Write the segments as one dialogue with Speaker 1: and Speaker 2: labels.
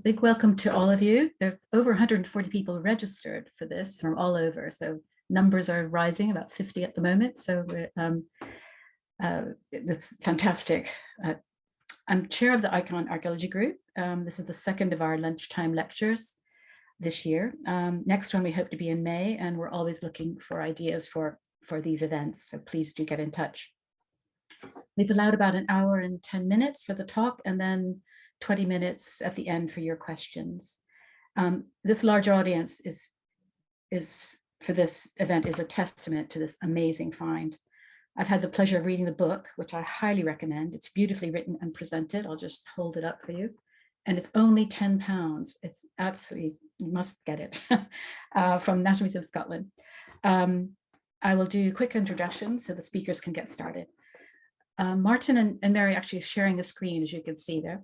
Speaker 1: Big welcome to all of you. There are over 140 people registered for this from all over, so numbers are rising, about 50 at the moment, so it's fantastic. I'm chair of the Icon Archaeology group. This is the second of our lunchtime lectures this year. Next one we hope to be in May, and we're always looking for ideas for these events, so please do get in touch. We've allowed about an hour and 10 minutes for the talk, and then 20 minutes at the end for your questions. This large audience is for this event is a testament to this amazing find. I've had the pleasure of reading the book, which I highly recommend. It's beautifully written and presented. I'll just hold it up for you. And it's only £10. It's absolutely, you must get it from National Museum of Scotland. I will do quick introductions so the speakers can get started. Martin and Mary actually is sharing the screen, as you can see there.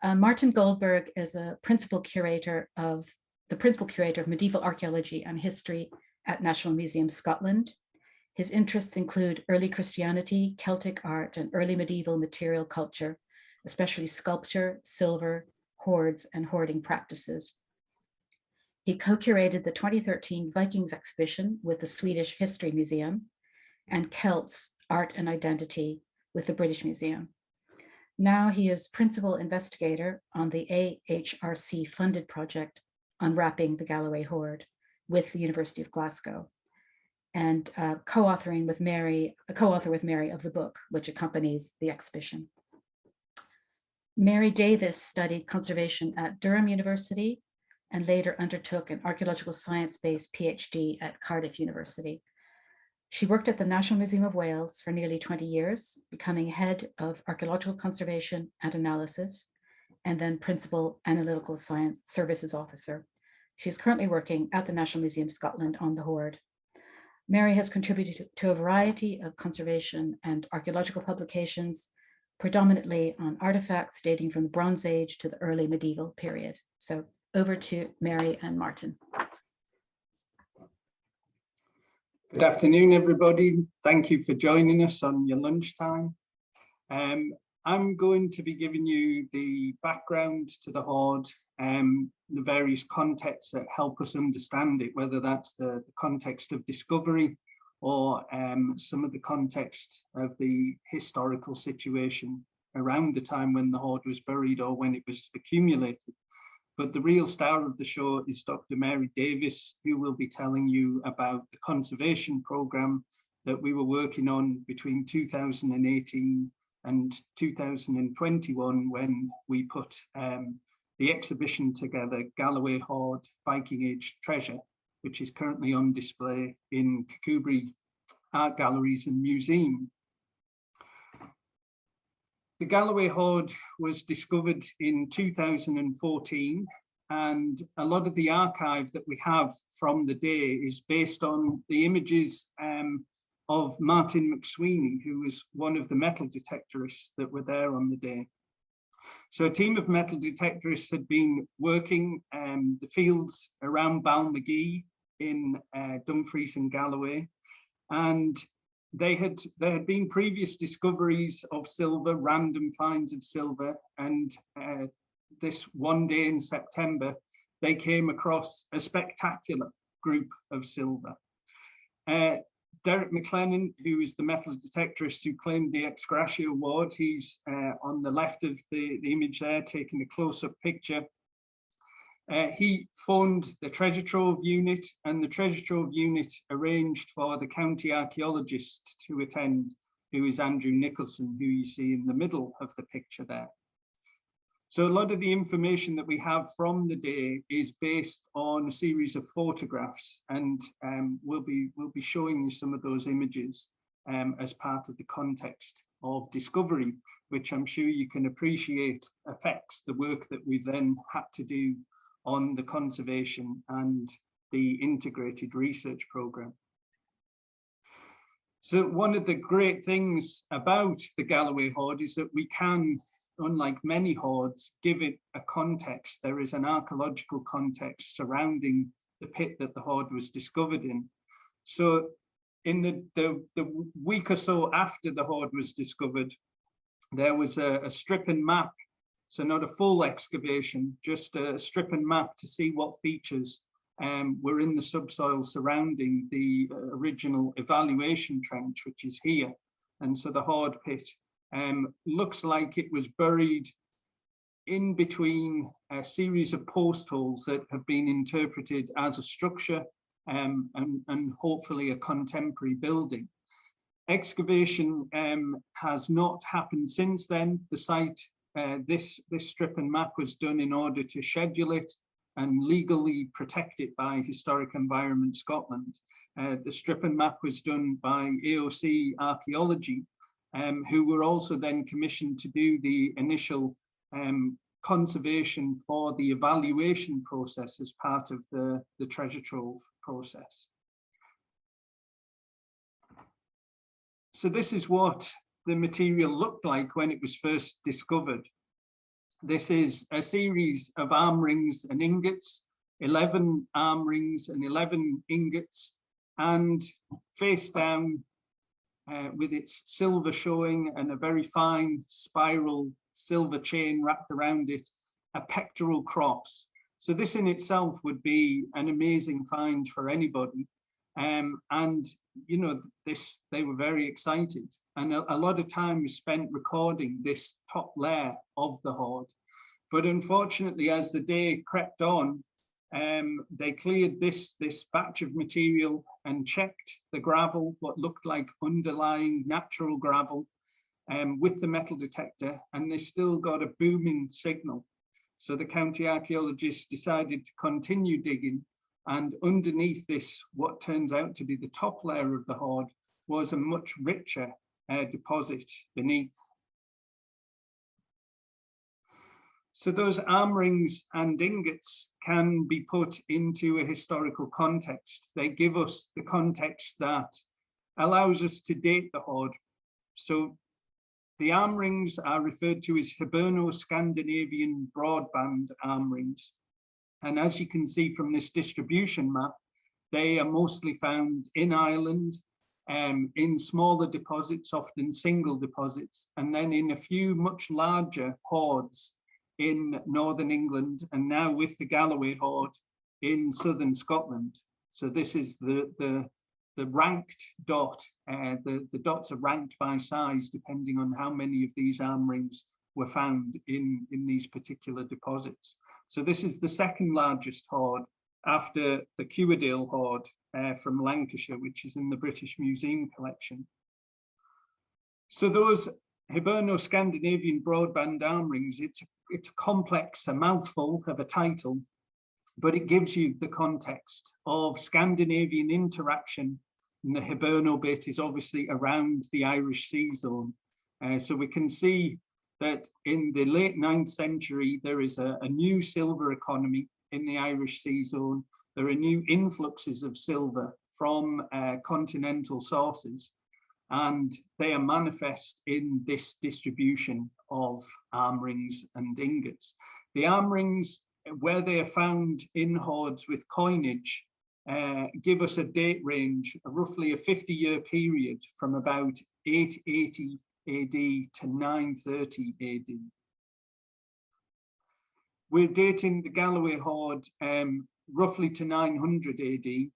Speaker 1: Martin Goldberg is a principal curator of medieval archaeology and history at National Museum Scotland. His interests include early Christianity, Celtic art, and early medieval material culture, especially sculpture, silver, hoards, and hoarding practices. He co-curated the 2013 Vikings exhibition with the Swedish History Museum and Celts, Art and Identity with the British Museum. Now he is principal investigator on the AHRC funded project Unwrapping the Galloway Hoard with the University of Glasgow, and co-author with Mary of the book, which accompanies the exhibition. Mary Davis studied conservation at Durham University and later undertook an archaeological science-based PhD at Cardiff University. She worked at the National Museum of Wales for nearly 20 years, becoming head of archaeological conservation and analysis, and then principal analytical science services officer. She is currently working at the National Museum of Scotland on the hoard. Mary has contributed to a variety of conservation and archaeological publications, predominantly on artifacts dating from the Bronze Age to the early medieval period. So over to Mary and Martin.
Speaker 2: Good afternoon, everybody. Thank you for joining us on your lunchtime. I'm going to be giving you the background to the hoard, the various contexts that help us understand it, whether that's the context of discovery or some of the context of the historical situation around the time when the hoard was buried or when it was accumulated. But the real star of the show is Dr. Mary Davis, who will be telling you about the conservation programme that we were working on between 2018 and 2021 when we put the exhibition together, Galloway Hoard, Viking-age treasure, which is currently on display in Kirkcudbright Art Galleries and Museum. The Galloway Hoard was discovered in 2014, and a lot of the archive that we have from the day is based on the images of Martin McSweeney, who was one of the metal detectorists that were there on the day. So a team of metal detectorists had been working the fields around Balmagee in Dumfries and Galloway, and there had been previous discoveries of silver, random finds of silver, and this one day in September, they came across a spectacular group of silver. Derek McLennan, who is the metal detectorist who claimed the ex gratia award, he's on the left of the image there, taking a close-up picture. He phoned the treasure trove unit, and the treasure trove unit arranged for the county archaeologist to attend, who is Andrew Nicholson, who you see in the middle of the picture there. So a lot of the information that we have from the day is based on a series of photographs, and we'll be showing you some of those images as part of the context of discovery, which I'm sure you can appreciate affects the work that we've then had to do on the conservation and the integrated research program. So one of the great things about the Galloway Hoard is that we can, unlike many hoards, give it a context. There is an archaeological context surrounding the pit that the hoard was discovered in. So in the week or so after the hoard was discovered, there was a strip and map So not a full excavation, just a strip and map to see what features were in the subsoil surrounding the original evaluation trench, which is here. And so the Hoard pit looks like it was buried in between a series of post holes that have been interpreted as a structure and hopefully a contemporary building. Excavation has not happened since then. The site, this strip and map was done in order to schedule it and legally protect it by Historic Environment Scotland. The strip and map was done by AOC Archaeology, who were also then commissioned to do the initial conservation for the evaluation process as part of the treasure trove process. So this is what the material looked like when it was first discovered. This is a series of arm rings and ingots, 11 arm rings and 11 ingots, and face down with its silver showing and a very fine spiral silver chain wrapped around it, a pectoral cross. So this in itself would be an amazing find for anybody. And you know, they were very excited, and a lot of time was spent recording this top layer of the hoard. But unfortunately, as the day crept on, they cleared this batch of material and checked the gravel, what looked like underlying natural gravel, with the metal detector, and they still got a booming signal. So the county archaeologists decided to continue digging, and underneath this, what turns out to be the top layer of the hoard, was a much richer deposit beneath. So those arm rings and ingots can be put into a historical context. They give us the context that allows us to date the hoard. So the arm rings are referred to as Hiberno-Scandinavian broadband arm rings. And as you can see from this distribution map, they are mostly found in Ireland, in smaller deposits, often single deposits, and then in a few much larger hoards in Northern England, and now with the Galloway Hoard in Southern Scotland. So this is the ranked dot. The dots are ranked by size, depending on how many of these arm rings were found in these particular deposits. So this is the second largest hoard after the Cuerdale Hoard from Lancashire, which is in the British Museum collection. So those Hiberno-Scandinavian broadband arm rings, it's a complex, a mouthful of a title, but it gives you the context of Scandinavian interaction. And the Hiberno bit is obviously around the Irish Sea zone. So we can see that in the late 9th century, there is a new silver economy in the Irish Sea zone. There are new influxes of silver from continental sources, and they are manifest in this distribution of arm rings and ingots. The arm rings, where they are found in hoards with coinage, give us a date range, roughly a 50-year period from about 880 AD to 930 AD. We're dating the Galloway Hoard roughly to 900 AD,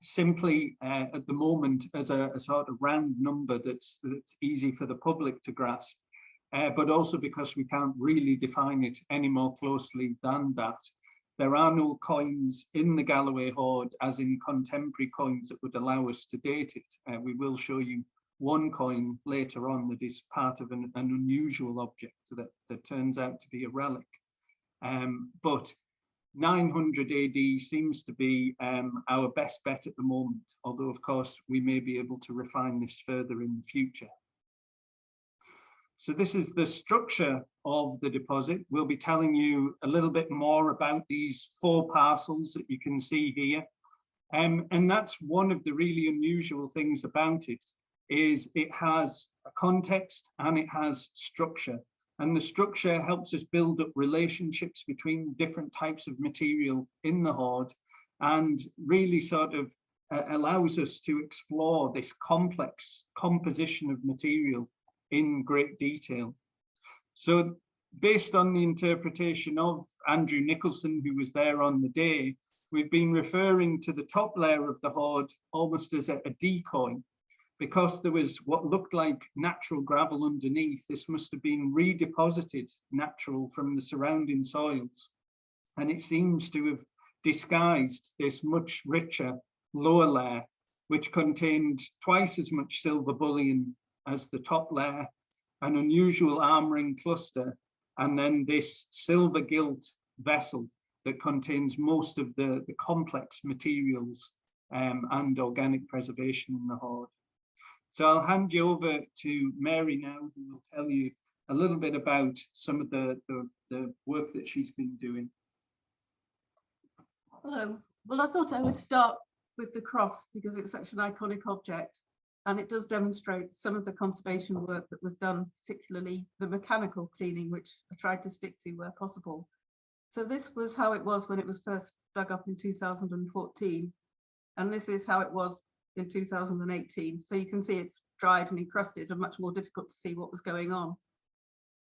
Speaker 2: simply at the moment as a sort of round number that's easy for the public to grasp, but also because we can't really define it any more closely than that. There are no coins in the Galloway Hoard, as in contemporary coins, that would allow us to date it. We will show you one coin later on that is part of an unusual object that turns out to be a relic. But 900 AD seems to be our best bet at the moment, although of course we may be able to refine this further in the future. So this is the structure of the deposit. We'll be telling you a little bit more about these 4 parcels that you can see here. And that's one of the really unusual things about it, is it has a context and it has structure. And the structure helps us build up relationships between different types of material in the hoard, and really sort of allows us to explore this complex composition of material in great detail. So based on the interpretation of Andrew Nicholson, who was there on the day, we've been referring to the top layer of the hoard almost as a decoy, because there was what looked like natural gravel underneath. This must have been redeposited natural from the surrounding soils. And it seems to have disguised this much richer lower layer, which contained twice as much silver bullion as the top layer, an unusual arm ring cluster, and then this silver gilt vessel that contains most of the complex materials and organic preservation in the hoard. So I'll hand you over to Mary now, who will tell you a little bit about some of the work that she's been doing.
Speaker 3: Hello. Well, I thought I would start with the cross because it's such an iconic object, and it does demonstrate some of the conservation work that was done, particularly the mechanical cleaning, which I tried to stick to where possible. So this was how it was when it was first dug up in 2014, and this is how it was in 2018. So you can see it's dried and encrusted and much more difficult to see what was going on.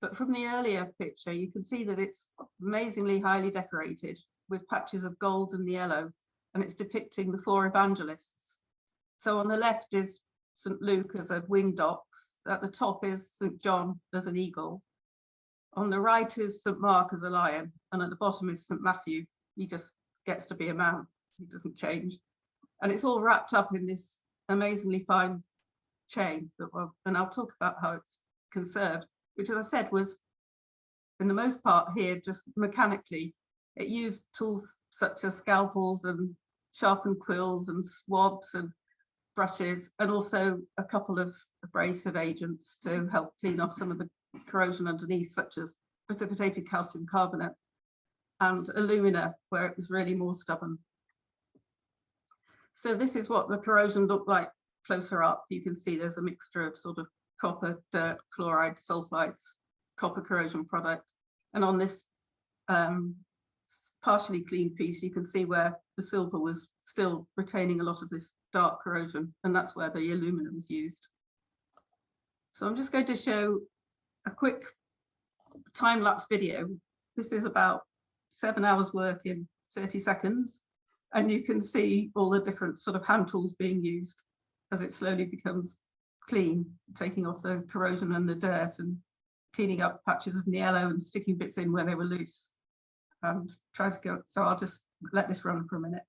Speaker 3: But from the earlier picture, you can see that it's amazingly highly decorated with patches of gold and yellow, and it's depicting the 4 evangelists. So on the left is St. Luke as a winged ox, at the top is St. John as an eagle, on the right is St. Mark as a lion, and at the bottom is St. Matthew. He just gets to be a man, he doesn't change. And it's all wrapped up in this amazingly fine chain, and I'll talk about how it's conserved, which, as I said, was in the most part here just mechanically. It used tools such as scalpels and sharpened quills and swabs and brushes, and also a couple of abrasive agents to help clean off some of the corrosion underneath, such as precipitated calcium carbonate and alumina, where it was really more stubborn. So this is what the corrosion looked like closer up. You can see there's a mixture of sort of copper, dirt, chloride, sulfides, copper corrosion product. And on this partially cleaned piece, you can see where the silver was still retaining a lot of this dark corrosion, and that's where the aluminum was used. So I'm just going to show a quick time-lapse video. This is about 7 hours work in 30 seconds, and you can see all the different sort of hand tools being used as it slowly becomes clean, taking off the corrosion and the dirt and cleaning up patches of yellow and sticking bits in where they were loose. And try to go, so I'll just let this run for a minute.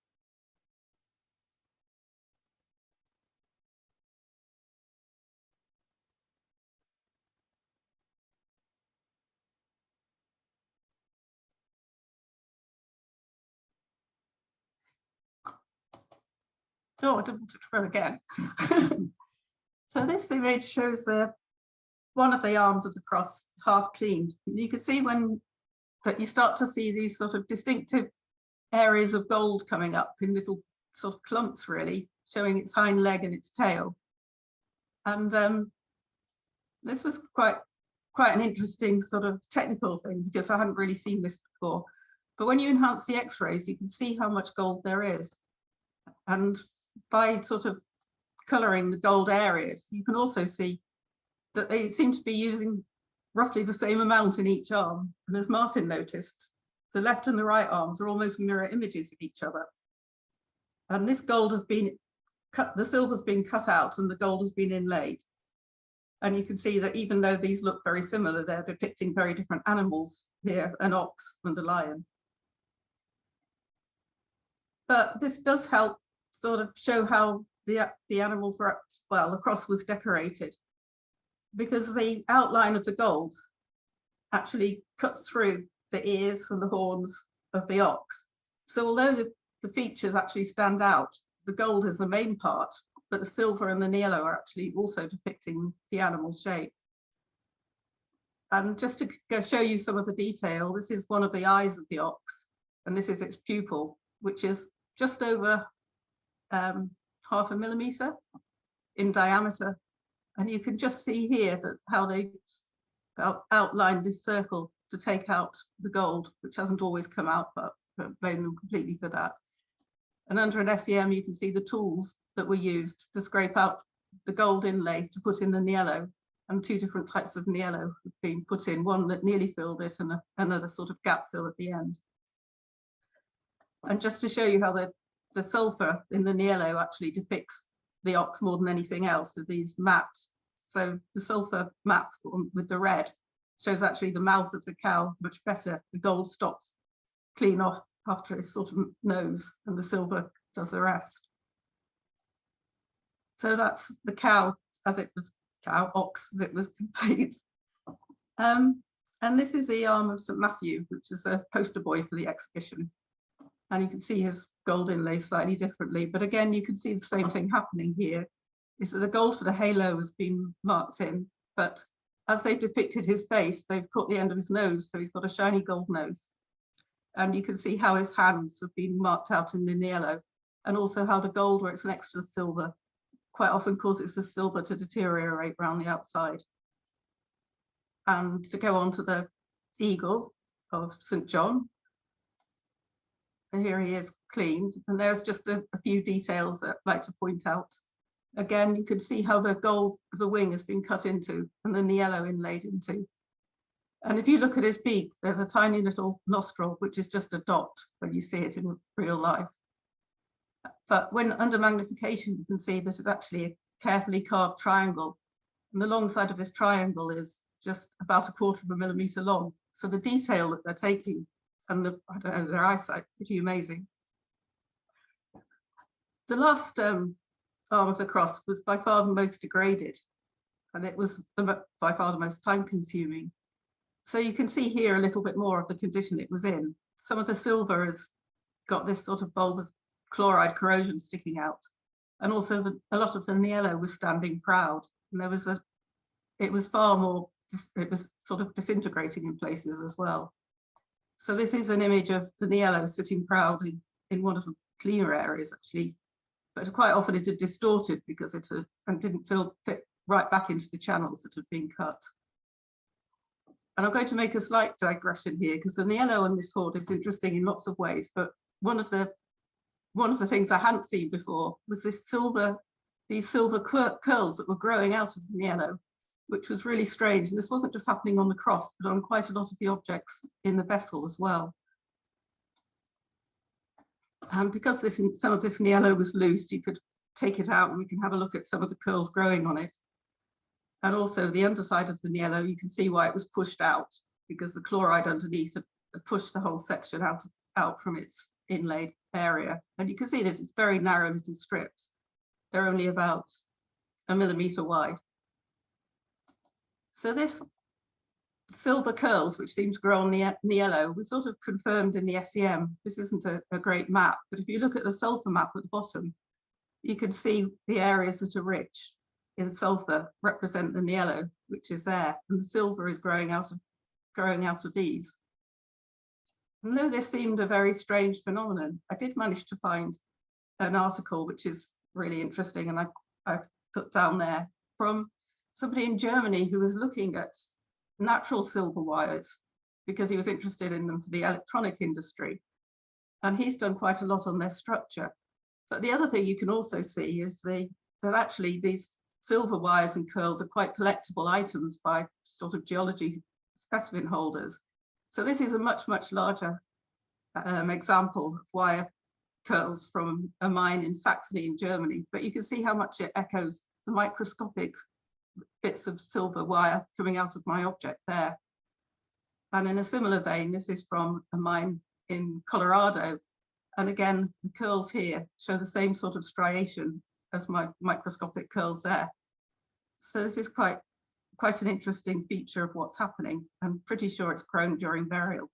Speaker 3: Oh, I didn't want to throw again. So this image shows one of the arms of the cross half cleaned. You can see that you start to see these sort of distinctive areas of gold coming up in little sort of clumps, really, showing its hind leg and its tail. And this was quite an interesting sort of technical thing, because I hadn't really seen this before. But when you enhance the X-rays, you can see how much gold there is. And by sort of colouring the gold areas, you can also see that they seem to be using roughly the same amount in each arm. And as Martin noticed, the left and the right arms are almost mirror images of each other. And this gold has been cut, the silver's been cut out and the gold has been inlaid. And you can see that even though these look very similar, they're depicting very different animals here, an ox and a lion. But this does help sort of show how the animals were, well, the cross was decorated, because the outline of the gold actually cuts through the ears and the horns of the ox. So although the features actually stand out, the gold is the main part, but the silver and the yellow are actually also depicting the animal's shape. And just to go show you some of the detail, this is one of the eyes of the ox, and this is its pupil, which is just over 0.5 millimeter in diameter. And you can just see here that how they outlined this circle to take out the gold, which hasn't always come out, but blame them completely for that. And under an SEM, you can see the tools that were used to scrape out the gold inlay to put in the yellow, and two different types of niello have been put in, one that nearly filled it and another sort of gap fill at the end. And just to show you how the sulfur in the niello actually depicts the ox more than anything else, are these maps. So the sulfur map with the red shows actually the mouth of the cow much better. The gold stops clean off after his sort of nose, and the silver does the rest. So that's the cow as it was, ox as it was complete. And this is the arm of St. Matthew, which is a poster boy for the exhibition. And you can see his gold inlay slightly differently, but again, you can see the same thing happening here, is that the gold for the halo has been marked in, but as they've depicted his face, they've caught the end of his nose, so he's got a shiny gold nose. And you can see how his hands have been marked out in the niello, and also how the gold, where it's next to the silver, quite often causes the silver to deteriorate around the outside. And to go on to the eagle of St. John, here he is cleaned, and there's just a few details that I'd like to point out. Again, you can see how the gold of the wing has been cut into and the niello inlaid into. And if you look at his beak, there's a tiny little nostril, which is just a dot when you see it in real life. But when under magnification, you can see this is actually a carefully carved triangle. And the long side of this triangle is just about 1/4 millimeter long. So the detail that they're taking and I don't know, their eyesight, pretty amazing. The last arm of the cross was by far the most degraded, and it was by far the most time consuming. So you can see here a little bit more of the condition it was in. Some of the silver has got this sort of bold chloride corrosion sticking out. And also a lot of the niello was standing proud. And there was it was far more, it was sort of disintegrating in places as well. So this is an image of the niello sitting proud in one of the cleaner areas actually, but quite often it had distorted because it had, and didn't fit right back into the channels that had been cut. And I'm going to make a slight digression here because the niello on this hoard is interesting in lots of ways, but one of the things I hadn't seen before was these silver curls that were growing out of the niello, which was really strange. And this wasn't just happening on the cross, but on quite a lot of the objects in the vessel as well. And because some of this niello was loose, you could take it out and we can have a look at some of the curls growing on it. And also the underside of the niello, you can see why it was pushed out, because the chloride underneath had pushed the whole section out from its inlaid area. And you can see this, it's very narrow little strips. They're only about 1 millimeter wide. So this silver curls, which seem to grow on the niello, was sort of confirmed in the SEM. This isn't a great map, but if you look at the sulfur map at the bottom, you can see the areas that are rich in sulfur represent the niello, which is there, and the silver is growing out of these. And though this seemed a very strange phenomenon, I did manage to find an article which is really interesting, and I put down there from somebody in Germany who was looking at natural silver wires because he was interested in them for the electronic industry. And he's done quite a lot on their structure. But the other thing you can also see is that actually these silver wires and curls are quite collectible items by sort of geology specimen holders. So this is a much, much larger example of wire curls from a mine in Saxony in Germany. But you can see how much it echoes the microscopic bits of silver wire coming out of my object there. And in a similar vein, this is from a mine in Colorado. And again, the curls here show the same sort of striation as my microscopic curls there. So this is quite an interesting feature of what's happening. I'm pretty sure it's grown during burial.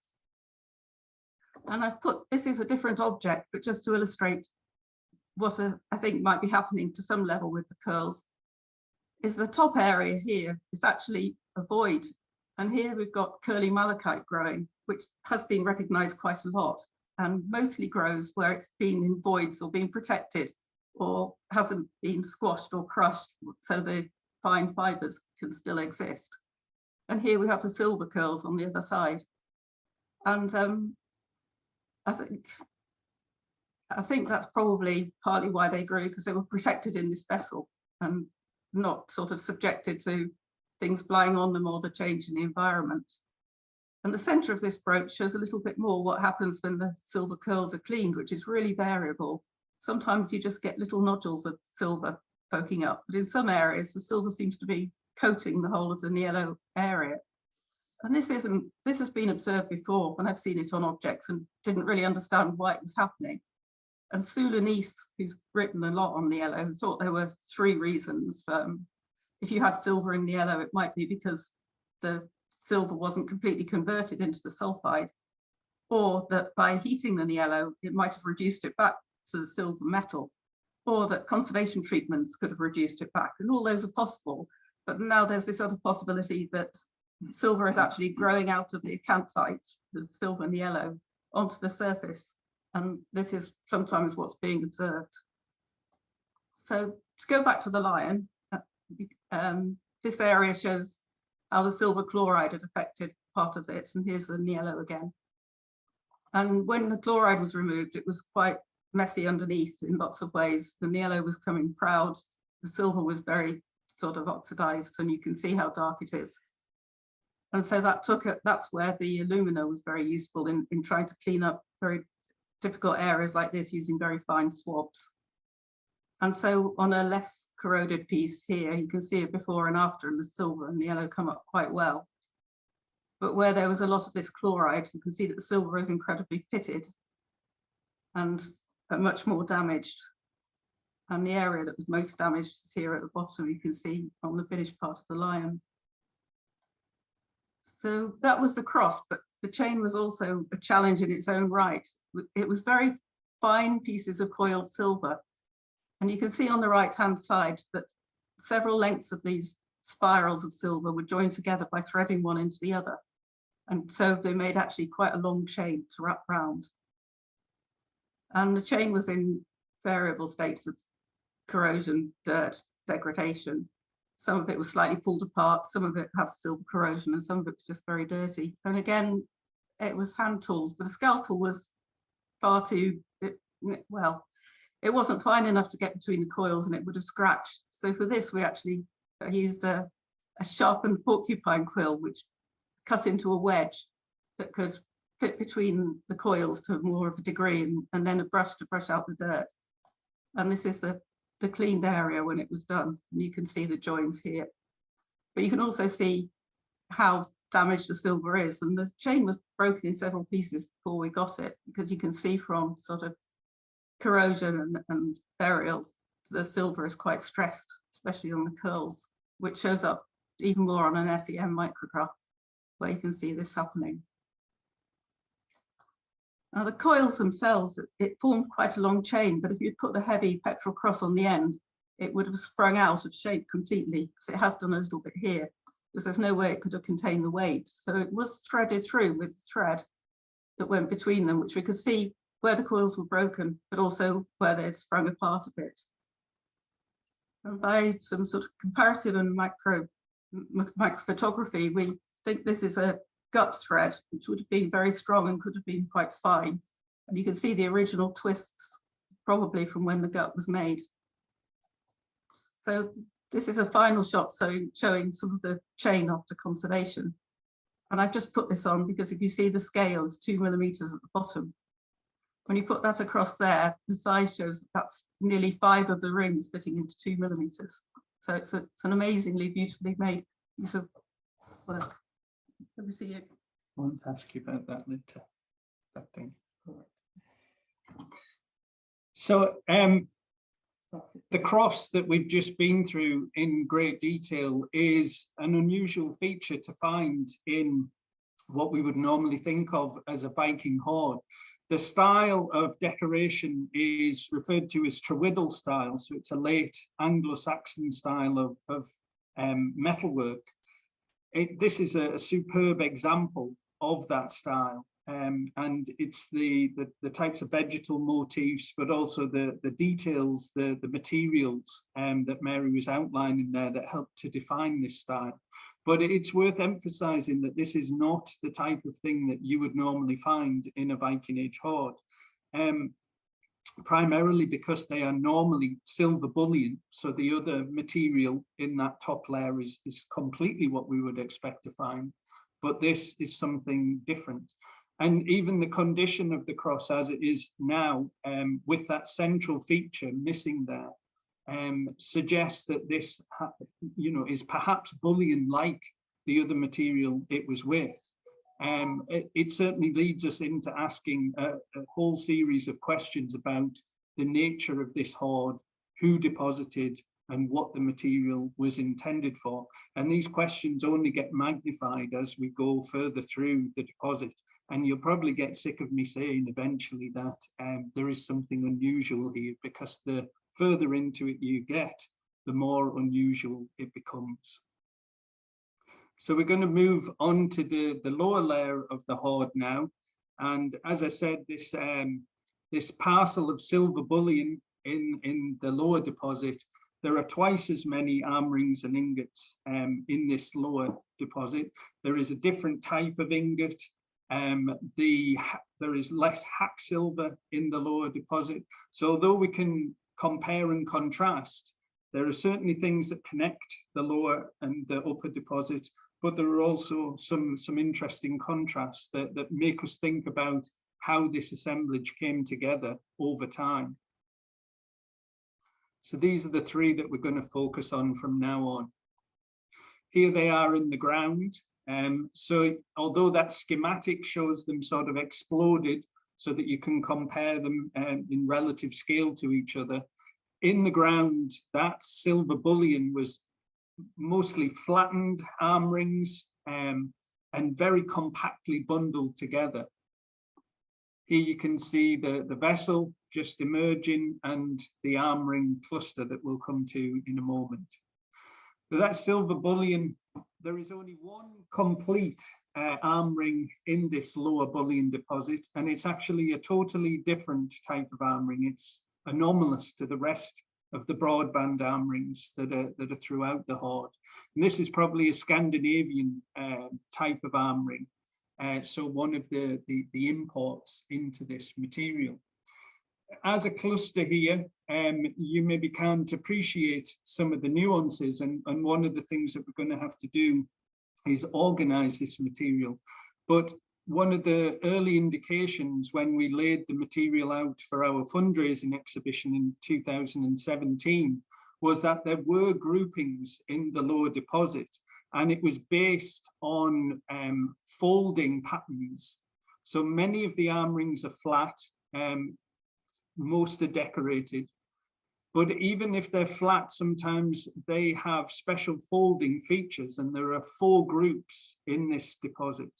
Speaker 3: And I've put, this is a different object, but just to illustrate what I think might be happening to some level with the curls, is the top area here is actually a void. And here we've got curly malachite growing, which has been recognized quite a lot and mostly grows where it's been in voids or been protected or hasn't been squashed or crushed, so the fine fibers can still exist. And here we have the silver curls on the other side. And I think that's probably partly why they grew, because they were protected in this vessel and not sort of subjected to things blowing on them or the change in the environment. And the center of this brooch shows a little bit more what happens when the silver curls are cleaned, which is really variable. Sometimes you just get little nodules of silver poking up, but in some areas the silver seems to be coating the whole of the yellow area. And this has been observed before when I've seen it on objects and didn't really understand why it was happening. And Sulanese, who's written a lot on the yellow, thought there were 3 reasons. If you had silver in the yellow, it might be because the silver wasn't completely converted into the sulfide, or that by heating the yellow, it might have reduced it back to the silver metal, or that conservation treatments could have reduced it back. And all those are possible. But now there's this other possibility that silver is actually growing out of the acanthite, the silver and yellow, onto the surface. And this is sometimes what's being observed. So to go back to the lion, this area shows how the silver chloride had affected part of it. And here's the yellow again. And when the chloride was removed, it was quite messy underneath in lots of ways. The yellow was coming proud. The silver was very sort of oxidized, and you can see how dark it is. And so that's where the alumina was very useful in trying to clean up very difficult areas like this using very fine swabs. And so on a less corroded piece here, you can see it before and after, and the silver and the yellow come up quite well. But where there was a lot of this chloride, you can see that the silver is incredibly pitted and much more damaged. And the area that was most damaged is here at the bottom, you can see on the finished part of the lion. So that was the cross, but the chain was also a challenge in its own right. It was very fine pieces of coiled silver. And you can see on the right-hand side that several lengths of these spirals of silver were joined together by threading one into the other. And so they made actually quite a long chain to wrap round. And the chain was in variable states of corrosion, dirt, degradation. Some of it was slightly pulled apart, some of it had silver corrosion, and some of it was just very dirty. And again, it was hand tools, but a scalpel was far too, well, it wasn't fine enough to get between the coils and it would have scratched. So for this, we actually used a sharpened porcupine quill, which cut into a wedge that could fit between the coils to more of a degree, and then a brush to brush out the dirt. And this is the cleaned area when it was done. And you can see the joins here. But you can also see how damaged the silver is. And the chain was broken in several pieces before we got it, because you can see from sort of corrosion and burial, the silver is quite stressed, especially on the curls, which shows up even more on an SEM micrograph, where you can see this happening. Now the coils themselves, it formed quite a long chain, but if you put the heavy petrol cross on the end, it would have sprung out of shape completely, because it has done a little bit here, because there's no way it could have contained the weight. So it was threaded through with thread that went between them, which we could see where the coils were broken, but also where they had sprung apart a bit. And by some sort of comparative and microphotography, we think this is a gut thread, which would have been very strong and could have been quite fine. And you can see the original twists, probably from when the gut was made. So this is a final shot showing some of the chain after conservation. And I've just put this on because if you see the scale is 2 millimeters at the bottom. When you put that across there, the size shows that that's nearly 5 of the rings fitting into 2 millimeters. So it's an amazingly beautifully made piece of work. Let me see it.
Speaker 2: I won't ask you about that later, that thing. So the cross that we've just been through in great detail is an unusual feature to find in what we would normally think of as a Viking hoard. The style of decoration is referred to as Trewiddle style, so it's a late Anglo-Saxon style of metalwork. This is a superb example of that style, and it's the types of vegetal motifs, but also the details, the materials that Mary was outlining there that helped to define this style. But it's worth emphasizing that this is not the type of thing that you would normally find in a Viking-age hoard. primarily because they are normally silver bullion. So the other material in that top layer is completely what we would expect to find. But this is something different. And even the condition of the cross as it is now, with that central feature missing there, suggests that this, is perhaps bullion-like the other material it was with. It certainly leads us into asking a whole series of questions about the nature of this hoard, who deposited, and what the material was intended for. And these questions only get magnified as we go further through the deposit. And you'll probably get sick of me saying eventually that there is something unusual here, because the further into it you get, the more unusual it becomes. So we're going to move on to the lower layer of the hoard now. And as I said, this parcel of silver bullion in the lower deposit, there are twice as many arm rings and ingots in this lower deposit. There is a different type of ingot. There is less hack silver in the lower deposit. So although we can compare and contrast, there are certainly things that connect the lower and the upper deposit, but there are also some interesting contrasts that make us think about how this assemblage came together over time. So these are the three that we're going to focus on from now on. Here they are in the ground. So although that schematic shows them sort of exploded so that you can compare them in relative scale to each other, in the ground, that silver bullion was mostly flattened arm rings and very compactly bundled together. Here you can see the vessel just emerging and the arm ring cluster that we'll come to in a moment. But that silver bullion, there is only one complete arm ring in this lower bullion deposit, and it's actually a totally different type of arm ring. It's anomalous to the rest of the broadband arm rings that are throughout the hoard. And this is probably a Scandinavian type of arm ring. So one of the imports into this material. As a cluster here, you maybe can't appreciate some of the nuances, and one of the things that we're going to have to do is organize this material. But one of the early indications when we laid the material out for our fundraising exhibition in 2017 was that there were groupings in the lower deposit, and it was based on folding patterns. So many of the arm rings are flat, most are decorated, but even if they're flat, sometimes they have special folding features, and there are 4 groups in this deposit.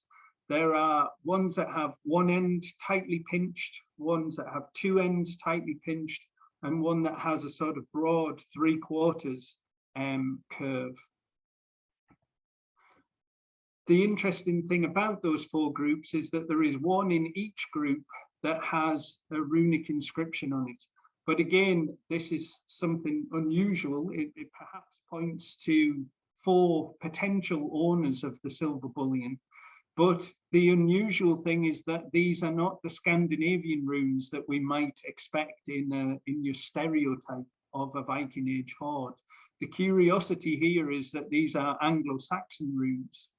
Speaker 2: There are ones that have one end tightly pinched, ones that have 2 ends tightly pinched, and one that has a sort of broad 3/4 curve. The interesting thing about those 4 groups is that there is one in each group that has a runic inscription on it. But again, this is something unusual. It perhaps points to 4 potential owners of the silver bullion. But the unusual thing is that these are not the Scandinavian runes that we might expect in your stereotype of a Viking-age hoard. The curiosity here is that these are Anglo-Saxon runes.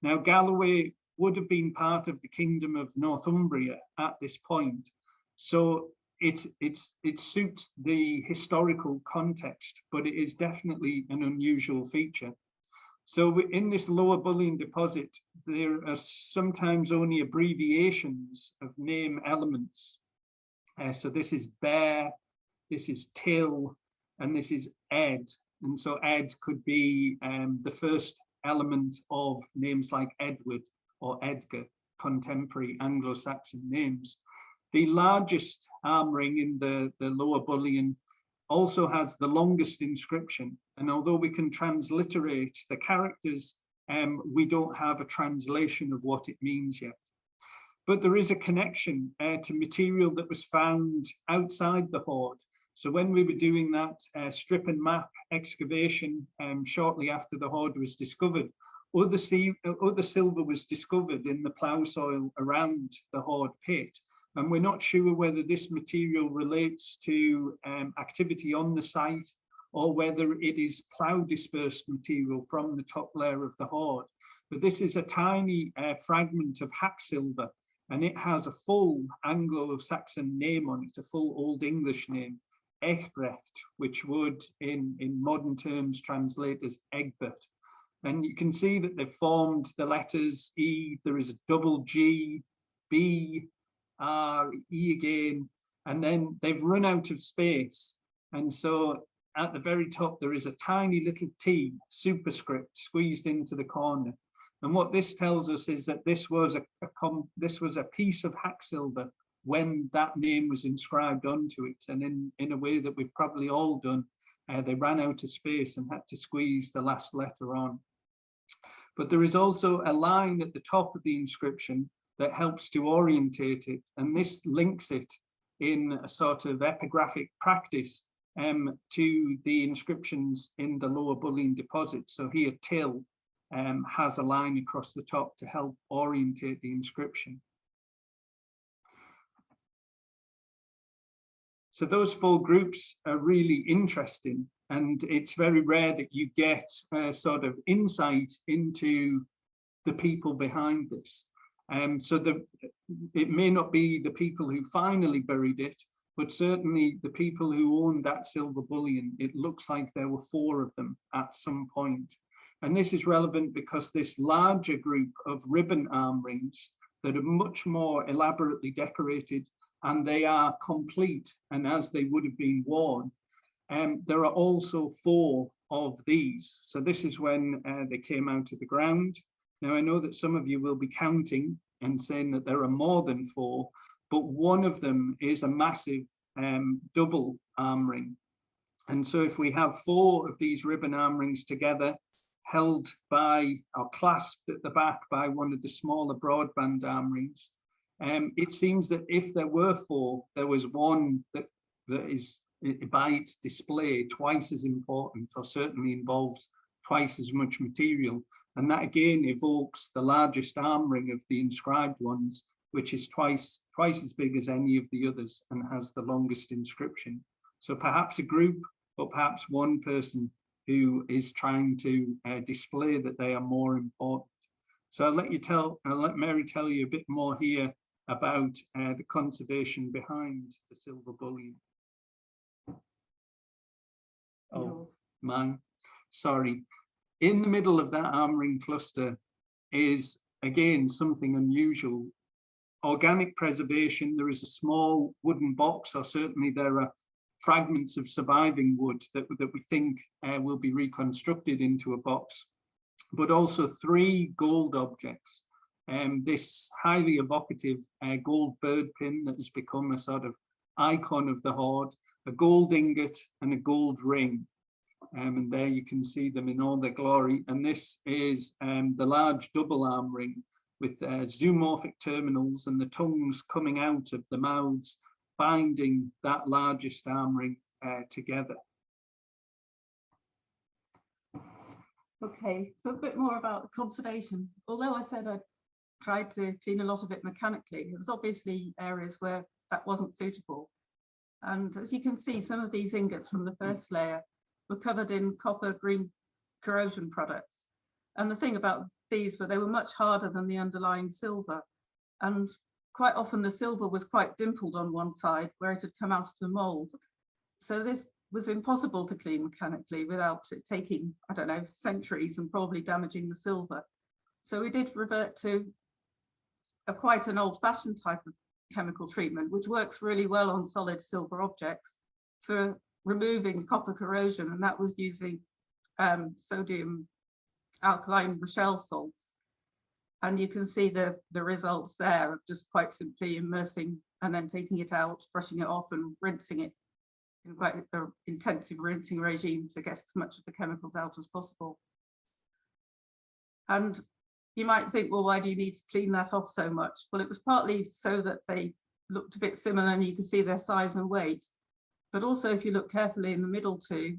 Speaker 2: Now, Galloway would have been part of the Kingdom of Northumbria at this point, so it suits the historical context, but it is definitely an unusual feature. So in this lower bullion deposit, there are sometimes only abbreviations of name elements. So this is Bear, this is Till, and this is Ed. And so Ed could be the first element of names like Edward or Edgar, contemporary Anglo-Saxon names. The largest arm ring in the lower bullion also has the longest inscription. And although we can transliterate the characters, we don't have a translation of what it means yet. But there is a connection to material that was found outside the hoard. So when we were doing that strip and map excavation shortly after the hoard was discovered, other silver was discovered in the plough soil around the hoard pit. And we're not sure whether this material relates to activity on the site or whether it is plough dispersed material from the top layer of the hoard. But this is a tiny fragment of hack silver, and it has a full Anglo-Saxon name on it, a full Old English name, Egbrecht, which would in modern terms translate as Egbert. And you can see that they've formed the letters E, there is a double G, B, R, E again, and then they've run out of space. And so at the very top, there is a tiny little T superscript squeezed into the corner. And what this tells us is that this was a piece of hack silver when that name was inscribed onto it. And in a way that we've probably all done, they ran out of space and had to squeeze the last letter on. But there is also a line at the top of the inscription that helps to orientate it. And this links it in a sort of epigraphic practice to the inscriptions in the lower bullion deposit. So here, till has a line across the top to help orientate the inscription. So those four groups are really interesting, and it's very rare that you get a sort of insight into the people behind this. So it may not be the people who finally buried it, but certainly the people who owned that silver bullion. It looks like there were four of them at some point. And this is relevant because this larger group of ribbon arm rings that are much more elaborately decorated, and they are complete and as they would have been worn. There are also four of these. So this is when they came out of the ground. Now I know that some of you will be counting and saying that there are more than four, but one of them is a massive double arm ring. And so if we have four of these ribbon arm rings together, held by or clasped at the back by one of the smaller broadband arm rings, it seems that if there were four, there was one that is by its display twice as important, or certainly involves twice as much material. And that again evokes the largest arm ring of the inscribed ones, which is twice as big as any of the others and has the longest inscription. So perhaps a group, but perhaps one person who is trying to display that they are more important. So I'll let Mary tell you a bit more here about the conservation behind the silver bullion. Oh, mine, sorry. In the middle of that arm ring cluster is, again, something unusual. Organic preservation. There is a small wooden box, or certainly there are fragments of surviving wood that we think will be reconstructed into a box, but also three gold objects. This highly evocative gold bird pin that has become a sort of icon of the hoard, a gold ingot and a gold ring. And there you can see them in all their glory. And this is the large double arm ring with zoomorphic terminals and the tongues coming out of the mouths, binding that largest arm ring together.
Speaker 3: Okay, so a bit more about the conservation. Although I said I tried to clean a lot of it mechanically, there was obviously areas where that wasn't suitable. And as you can see, some of these ingots from the first layer were covered in copper green corrosion products. And the thing about these were they were much harder than the underlying silver. And quite often the silver was quite dimpled on one side where it had come out of the mold. So this was impossible to clean mechanically without it taking, I don't know, centuries and probably damaging the silver. So we did revert to quite an old-fashioned type of chemical treatment, which works really well on solid silver objects for removing copper corrosion, and that was using sodium alkaline Rochelle salts. And you can see the results there of just quite simply immersing and then taking it out, brushing it off and rinsing it in quite an intensive rinsing regime to get as much of the chemicals out as possible. And you might think, well, why do you need to clean that off so much? Well, it was partly so that they looked a bit similar and you could see their size and weight. But also, if you look carefully in the middle two,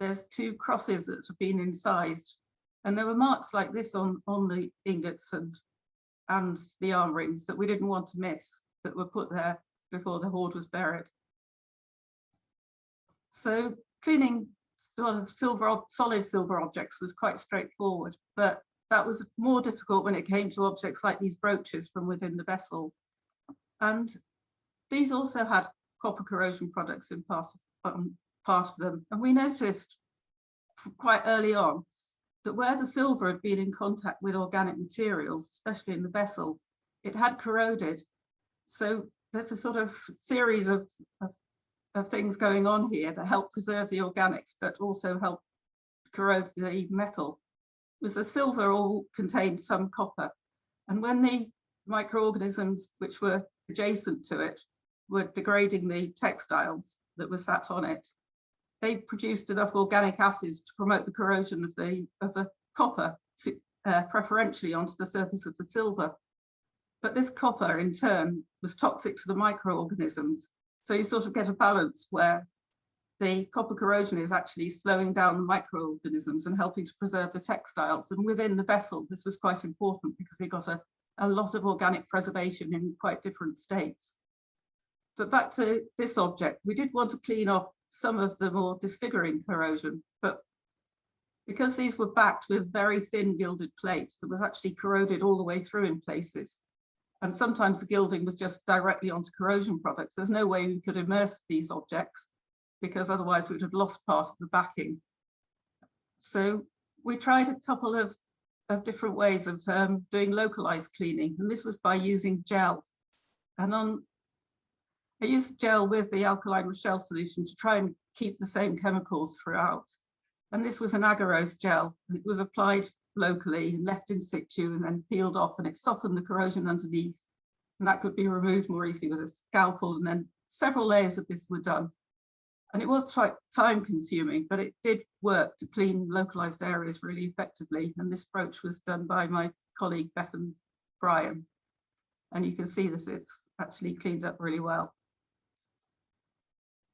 Speaker 3: there's two crosses that have been incised. And there were marks like this on the ingots and the arm rings that we didn't want to miss. that were put there before the hoard was buried. So cleaning sort of solid silver objects was quite straightforward, but that was more difficult when it came to objects like these brooches from within the vessel. And these also had copper corrosion products in part of them. And we noticed quite early on that where the silver had been in contact with organic materials, especially in the vessel, it had corroded. So there's a sort of series of things going on here that help preserve the organics, but also help corrode the metal. Was the silver all contained some copper. And when the microorganisms which were adjacent to it were degrading the textiles that were sat on it, they produced enough organic acids to promote the corrosion of the copper preferentially onto the surface of the silver. But this copper in turn was toxic to the microorganisms. So you sort of get a balance where the copper corrosion is actually slowing down the microorganisms and helping to preserve the textiles. And within the vessel, this was quite important because we got a lot of organic preservation in quite different states. But back to this object, we did want to clean off some of the more disfiguring corrosion, but because these were backed with very thin gilded plate that was actually corroded all the way through in places, and sometimes the gilding was just directly onto corrosion products, there's no way we could immerse these objects because otherwise we would have lost part of the backing. So we tried a couple of different ways of doing localized cleaning, and this was by using gel. And I used gel with the alkaline Rochelle solution to try and keep the same chemicals throughout. And this was an agarose gel. It was applied locally and left in situ and then peeled off, and it softened the corrosion underneath. And that could be removed more easily with a scalpel, and then several layers of this were done. And it was quite time consuming, but it did work to clean localized areas really effectively. And this brooch was done by my colleague, Bethan Bryan. And you can see that it's actually cleaned up really well.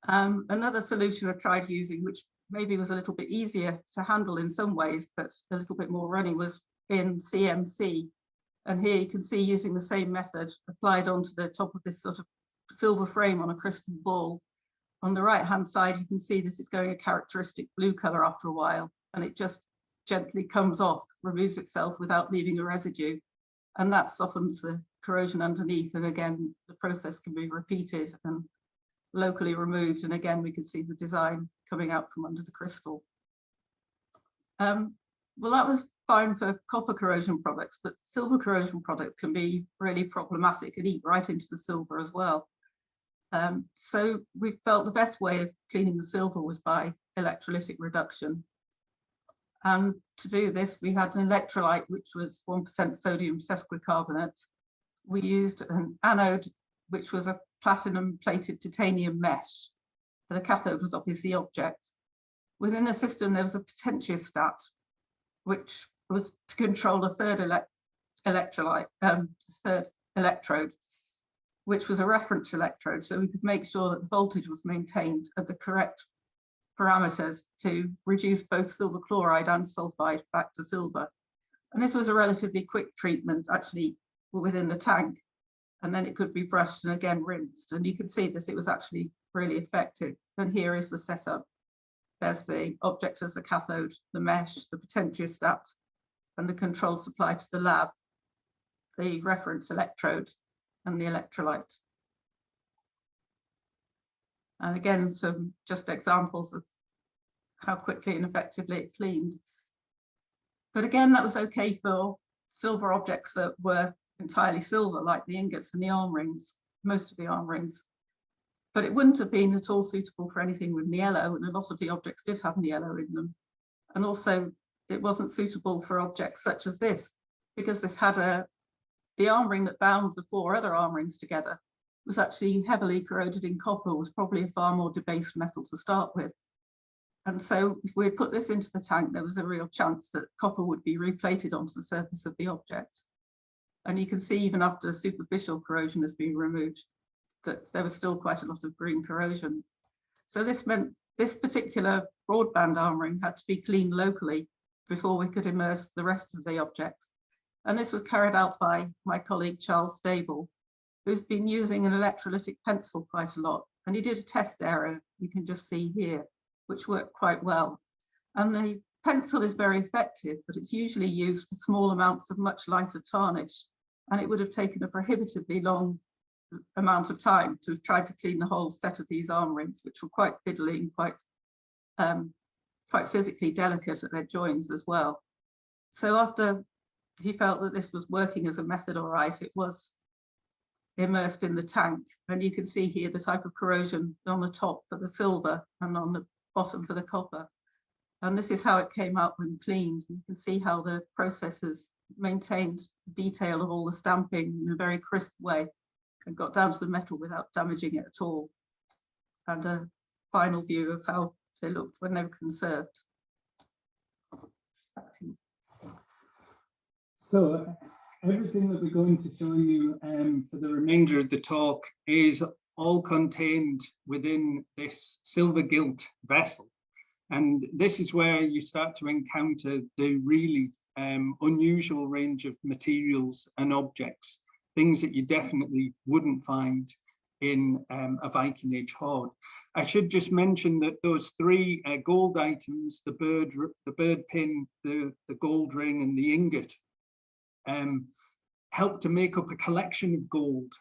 Speaker 3: Another solution I've tried using, which maybe was a little bit easier to handle in some ways, but a little bit more running, was in CMC. And here you can see using the same method applied onto the top of this sort of silver frame on a crystal ball. On the right hand side, you can see that it's going a characteristic blue color after a while, and it just gently comes off, removes itself without leaving a residue. And that softens the corrosion underneath. And again, the process can be repeated and locally removed. And again, we can see the design coming out from under the crystal. Well, that was fine for copper corrosion products, but silver corrosion products can be really problematic and eat right into the silver as well. So we felt the best way of cleaning the silver was by electrolytic reduction. And to do this, we had an electrolyte, which was 1% sodium sesquicarbonate. We used an anode, which was a platinum plated titanium mesh. The cathode was obviously the object. Within the system, there was a potentiostat, which was to control a third electrode, which was a reference electrode, so we could make sure that the voltage was maintained at the correct parameters to reduce both silver chloride and sulfide back to silver. And this was a relatively quick treatment, actually within the tank, and then it could be brushed and again rinsed. And you can see that it was actually really effective. And here is the setup. There's the object as the cathode, the mesh, the potentiostat, and the controlled supply to the lab, the reference electrode, and the electrolyte. And again, some just examples of how quickly and effectively it cleaned. But again, that was okay for silver objects that were entirely silver, like the ingots and the arm rings, most of the arm rings. But it wouldn't have been at all suitable for anything with niello, and a lot of the objects did have niello in them. And also, it wasn't suitable for objects such as this, because this had the arm ring that bound the 4 other arm rings together was actually heavily corroded in copper, was probably a far more debased metal to start with. And so if we put this into the tank, there was a real chance that copper would be replated onto the surface of the object. And you can see even after superficial corrosion has been removed, that there was still quite a lot of green corrosion. So this meant this particular broadband arm ring had to be cleaned locally before we could immerse the rest of the objects. And this was carried out by my colleague Charles Stable, who's been using an electrolytic pencil quite a lot. And he did a test error, you can just see here, which worked quite well. And the pencil is very effective, but it's usually used for small amounts of much lighter tarnish. And it would have taken a prohibitively long amount of time to have tried to clean the whole set of these arm rings, which were quite fiddly and quite physically delicate at their joins as well. So after he felt that this was working as a method all right, it was immersed in the tank. And you can see here the type of corrosion on the top for the silver and on the bottom for the copper. And this is how it came out when cleaned. You can see how the process has maintained the detail of all the stamping in a very crisp way and got down to the metal without damaging it at all. And a final view of how they looked when they were conserved.
Speaker 2: So everything that we're going to show you for the remainder of the talk is all contained within this silver gilt vessel. And this is where you start to encounter the really unusual range of materials and objects, things that you definitely wouldn't find in a Viking-age hoard. I should just mention that those three gold items, the bird pin, the gold ring and the ingot, help to make up a collection of gold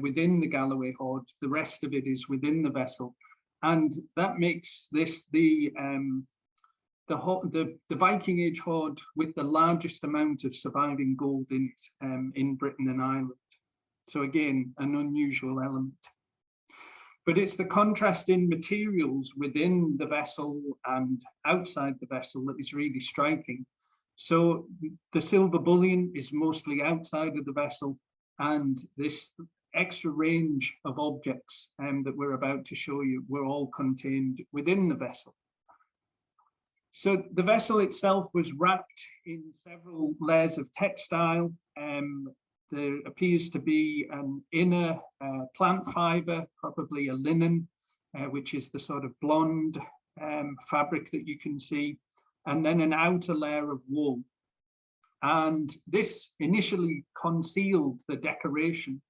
Speaker 2: within the Galloway Hoard. The rest of it is within the vessel. And that makes this the Viking-age hoard with the largest amount of surviving gold in it in Britain and Ireland. So again, an unusual element. But it's the contrast in materials within the vessel and outside the vessel that is really striking. So the silver bullion is mostly outside of the vessel, and this extra range of objects that we're about to show you were all contained within the vessel. So the vessel itself was wrapped in several layers of textile. There appears to be an inner plant fiber, probably a linen, which is the sort of blonde fabric that you can see, and then an outer layer of wool. And this initially concealed the decoration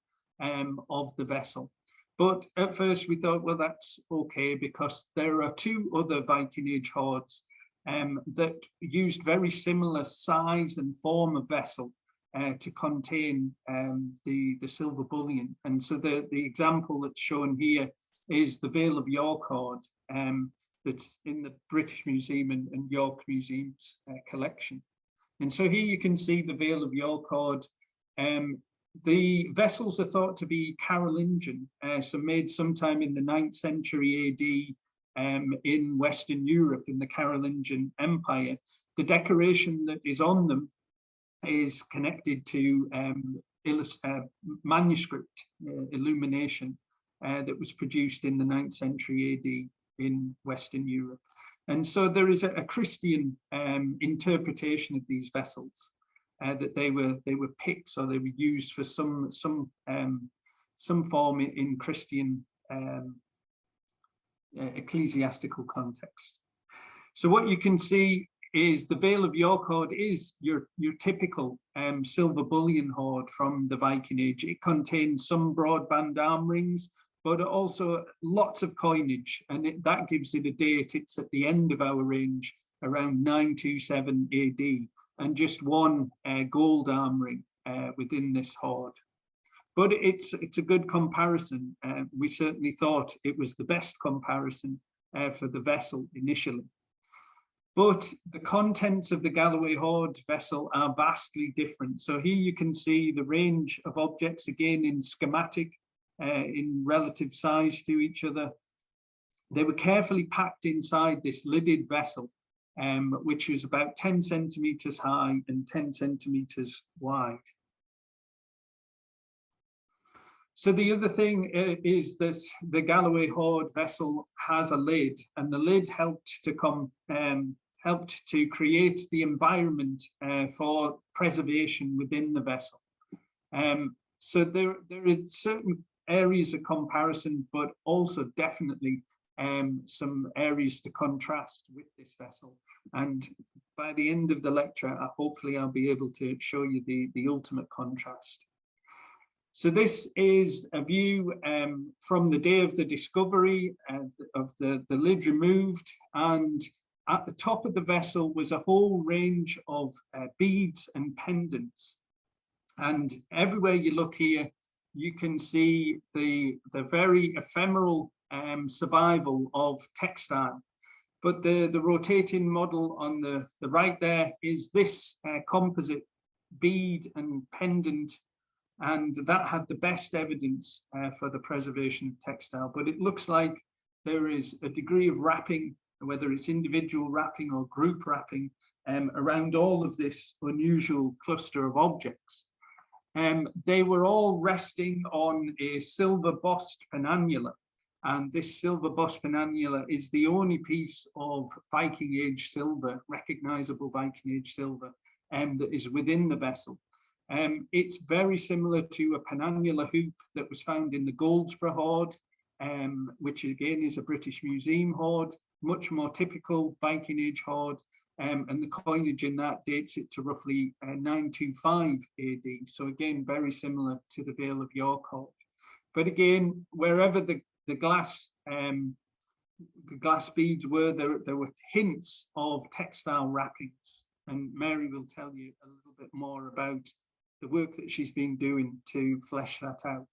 Speaker 2: of the vessel. But at first we thought, well, that's okay, because there are two other Viking-age hoards that used very similar size and form of vessel to contain the silver bullion. And so the example that's shown here is the Vale of York hoard that's in the British Museum and York Museum's collection. And so here you can see the Vale of York hoard. The vessels are thought to be Carolingian, so made sometime in the 9th century AD in Western Europe, in the Carolingian Empire. The decoration that is on them is connected to manuscript illumination that was produced in the 9th century AD in Western Europe. And so there is a Christian interpretation of these vessels, that they were picked, so they were used for some form in Christian ecclesiastical context. So what you can see is the Vale of York hoard is your typical silver bullion hoard from the Viking Age. It contains some broadband arm rings, but also lots of coinage, and that gives it a date. It's at the end of our range, around 927 AD, and just one gold arm ring within this hoard. But it's a good comparison. We certainly thought it was the best comparison for the vessel initially. But the contents of the Galloway Hoard vessel are vastly different. So here you can see the range of objects, again in schematic, in relative size to each other. They were carefully packed inside this lidded vessel, which was about 10 centimeters high and 10 centimeters wide. So the other thing is that the Galloway Hoard vessel has a lid, and the lid helped to create the environment for preservation within the vessel. So there are certain areas of comparison, but also definitely some areas to contrast with this vessel. And by the end of the lecture, hopefully I'll be able to show you the ultimate contrast. So this is a view from the day of the discovery of the lid removed, and at the top of the vessel was a whole range of beads and pendants. And everywhere you look here, you can see the very ephemeral survival of textile. But the rotating model on the right there is this composite bead and pendant, and that had the best evidence for the preservation of textile. But it looks like there is a degree of wrapping, whether it's individual wrapping or group wrapping, around all of this unusual cluster of objects. They were all resting on a silver bossed penannula, and this silver bossed penannula is the only piece of Viking-age silver, recognizable Viking-age silver, that is within the vessel. It's very similar to a penannula hoop that was found in the Goldsborough Hoard, which again is a British Museum hoard, much more typical Viking-age hoard, and the coinage in that dates it to roughly 925 AD. So again, very similar to the Vale of York hoard. But again, wherever the glass beads were, there were hints of textile wrappings, and Mary will tell you a little bit more about the work that she's been doing to flesh that out.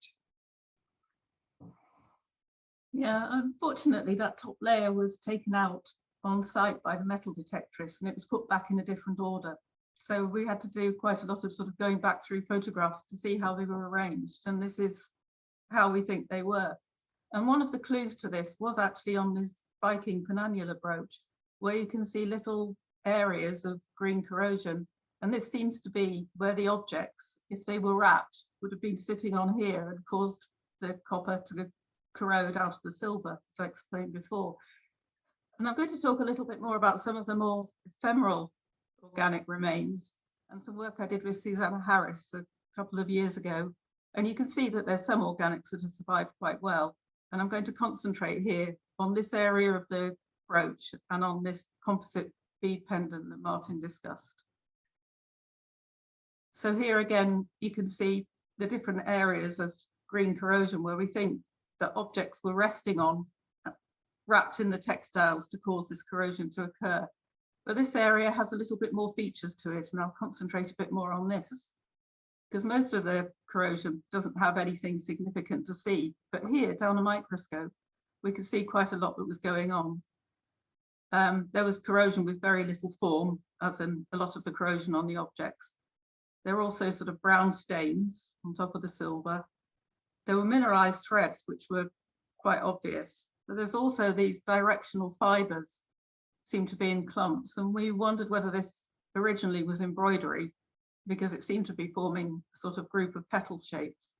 Speaker 3: Yeah, unfortunately, that top layer was taken out on site by the metal detectorists, and it was put back in a different order. So we had to do quite a lot of sort of going back through photographs to see how they were arranged, and this is how we think they were. And one of the clues to this was actually on this Viking penannula brooch, where you can see little areas of green corrosion. And this seems to be where the objects, if they were wrapped, would have been sitting on here and caused the copper to corrode out of the silver, as I explained before. And I'm going to talk a little bit more about some of the more ephemeral organic remains and some work I did with Susanna Harris a couple of years ago. And you can see that there's some organics that have survived quite well. And I'm going to concentrate here on this area of the brooch and on this composite bead pendant that Martin discussed. So here again, you can see the different areas of green corrosion where we think that objects were resting on, wrapped in the textiles to cause this corrosion to occur. But this area has a little bit more features to it, and I'll concentrate a bit more on this, because most of the corrosion doesn't have anything significant to see. But here, down a microscope, we could see quite a lot that was going on. There was corrosion with very little form, as in a lot of the corrosion on the objects. There were also sort of brown stains on top of the silver. There were mineralized threads, which were quite obvious. But there's also these directional fibers seem to be in clumps. And we wondered whether this originally was embroidery, because it seemed to be forming a sort of group of petal shapes.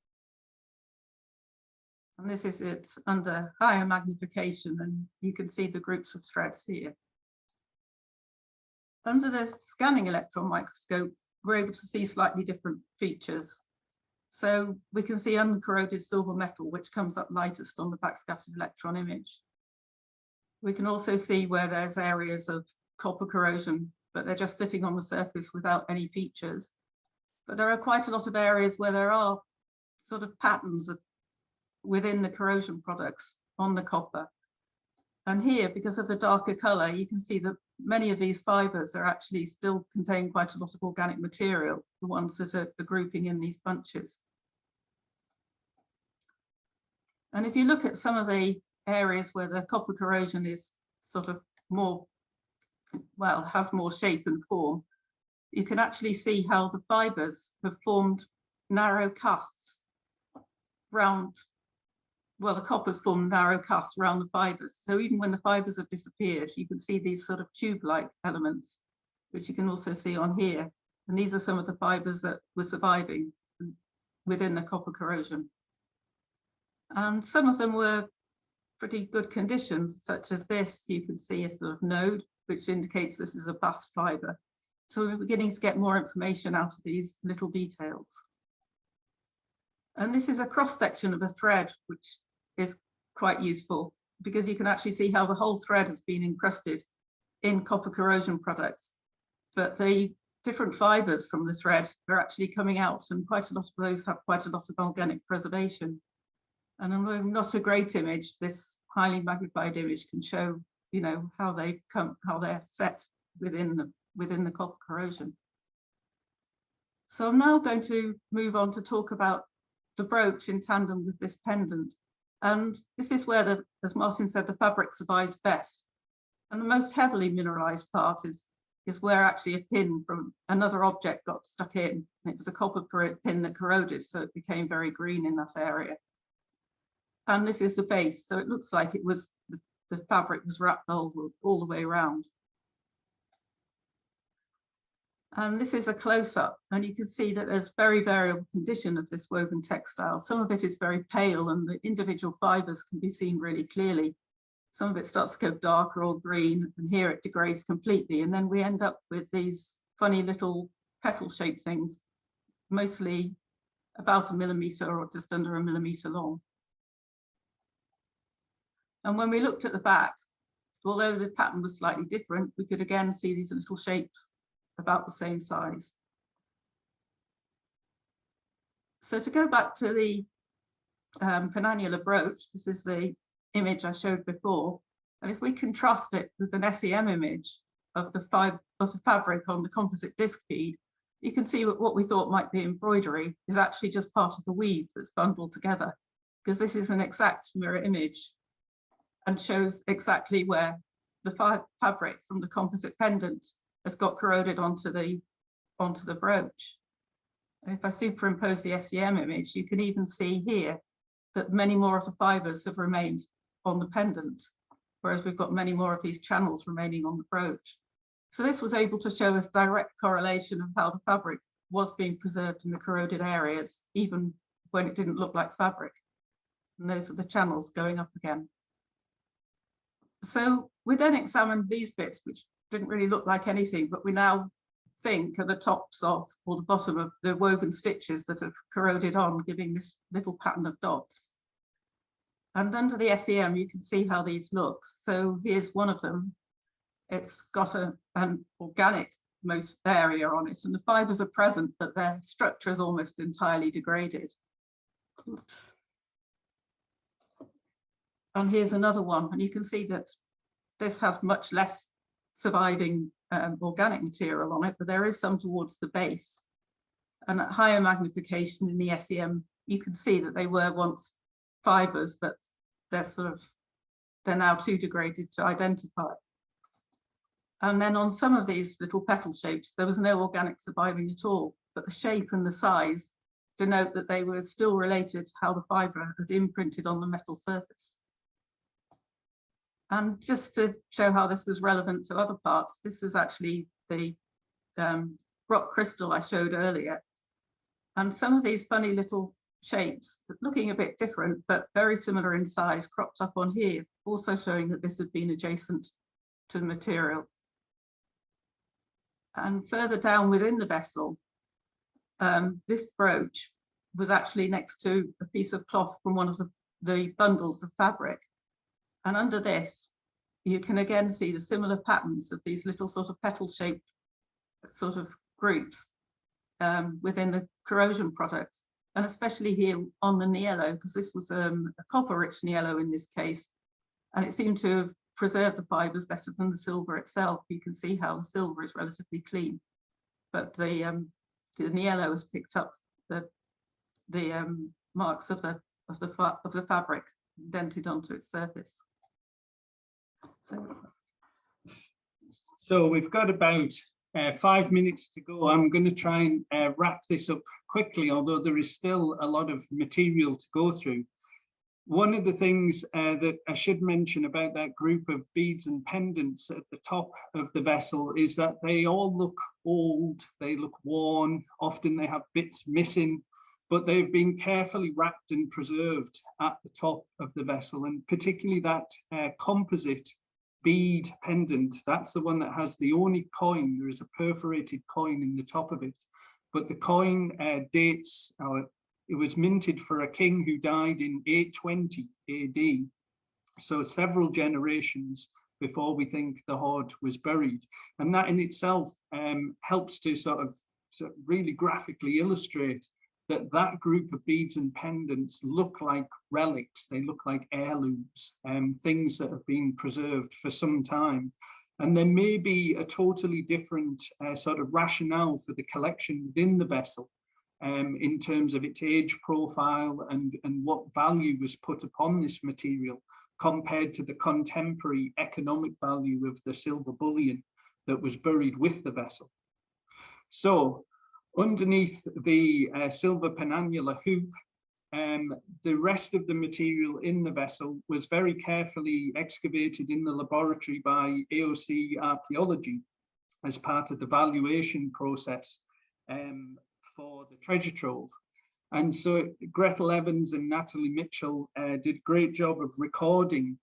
Speaker 3: And this is it under higher magnification, and you can see the groups of threads here. Under the scanning electron microscope, we're able to see slightly different features. So we can see uncorroded silver metal, which comes up lightest on the backscattered electron image. We can also see where there's areas of copper corrosion, but they're just sitting on the surface without any features. But there are quite a lot of areas where there are sort of patterns within the corrosion products on the copper. And here, because of the darker color, you can see that many of these fibers are actually still contain quite a lot of organic material, the ones that are grouping in these bunches. And if you look at some of the areas where the copper corrosion is sort of more, well, has more shape and form, you can actually see how the fibers have formed narrow casts round. Well, the copper's formed narrow casts around the fibers. So even when the fibers have disappeared, you can see these sort of tube-like elements, which you can also see on here. And these are some of the fibers that were surviving within the copper corrosion. And some of them were pretty good conditions, such as this. You can see a sort of node, which indicates this is a bast fiber. So we're beginning to get more information out of these little details. And this is a cross-section of a thread, which is quite useful because you can actually see how the whole thread has been encrusted in copper corrosion products. But the different fibers from the thread are actually coming out, and quite a lot of those have quite a lot of organic preservation. And although not a great image, this highly magnified image can show, you know, how they're set within the copper corrosion. So I'm now going to move on to talk about the brooch in tandem with this pendant. And this is where, as Martin said, the fabric survives best. And the most heavily mineralized part is where actually a pin from another object got stuck in. And it was a copper pin that corroded, so it became very green in that area. And this is the base, so it looks like it was the fabric was wrapped all the way around. And this is a close-up, and you can see that there's very variable condition of this woven textile. Some of it is very pale, and the individual fibers can be seen really clearly. Some of it starts to go darker or green, and here it degrades completely. And then we end up with these funny little petal-shaped things, mostly about 1 millimeter or just under 1 millimeter long. And when we looked at the back, although the pattern was slightly different, we could again see these little shapes about the same size. So to go back to the penannular brooch, this is the image I showed before. And if we contrast it with an SEM image of the fabric on the composite disc bead, you can see what we thought might be embroidery is actually just part of the weave that's bundled together, because this is an exact mirror image and shows exactly where the fabric from the composite pendant has got corroded onto the brooch. And if I superimpose the SEM image, you can even see here that many more of the fibers have remained on the pendant, whereas we've got many more of these channels remaining on the brooch. So this was able to show us direct correlation of how the fabric was being preserved in the corroded areas, even when it didn't look like fabric. And those are the channels going up again. So we then examined these bits, which didn't really look like anything, but we now think are the tops of or the bottom of the woven stitches that have corroded on, giving this little pattern of dots. And under the SEM, you can see how these look. So here's one of them. It's got an organic most area on it, and the fibers are present, but their structure is almost entirely degraded. Oops. And here's another one, and you can see that this has much less surviving organic material on it, but there is some towards the base. And at higher magnification in the SEM, you can see that they were once fibers, but they're now too degraded to identify. And then on some of these little petal shapes, there was no organic surviving at all, but the shape and the size denote that they were still related to how the fiber had imprinted on the metal surface. And just to show how this was relevant to other parts, this is actually the rock crystal I showed earlier. And some of these funny little shapes, looking a bit different, but very similar in size, cropped up on here, also showing that this had been adjacent to the material. And further down within the vessel, this brooch was actually next to a piece of cloth from one of the bundles of fabric. And under this, you can again see the similar patterns of these little sort of petal-shaped sort of groups within the corrosion products. And especially here on the niello, because this was a copper-rich niello in this case, and it seemed to have preserved the fibers better than the silver itself. You can see how the silver is relatively clean, but the niello has picked up the marks of the fabric dented onto its surface.
Speaker 2: So we've got about 5 minutes to go. I'm going to try and wrap this up quickly, although there is still a lot of material to go through. One of the things that I should mention about that group of beads and pendants at the top of the vessel is that they all look old, they look worn, often they have bits missing, but they've been carefully wrapped and preserved at the top of the vessel, and particularly that composite bead pendant, that's the one that has the only coin. There is a perforated coin in the top of it, but the coin dates, it was minted for a king who died in 820 AD, so several generations before we think the hoard was buried. And that in itself helps to sort of really graphically illustrate that group of beads and pendants look like relics. They look like heirlooms, things that have been preserved for some time. And there may be a totally different sort of rationale for the collection within the vessel in terms of its age profile and what value was put upon this material compared to the contemporary economic value of the silver bullion that was buried with the vessel. So underneath the silver penannular hoop, the rest of the material in the vessel was very carefully excavated in the laboratory by AOC Archaeology as part of the valuation process for the treasure trove. And so Gretel Evans and Natalie Mitchell did a great job of recording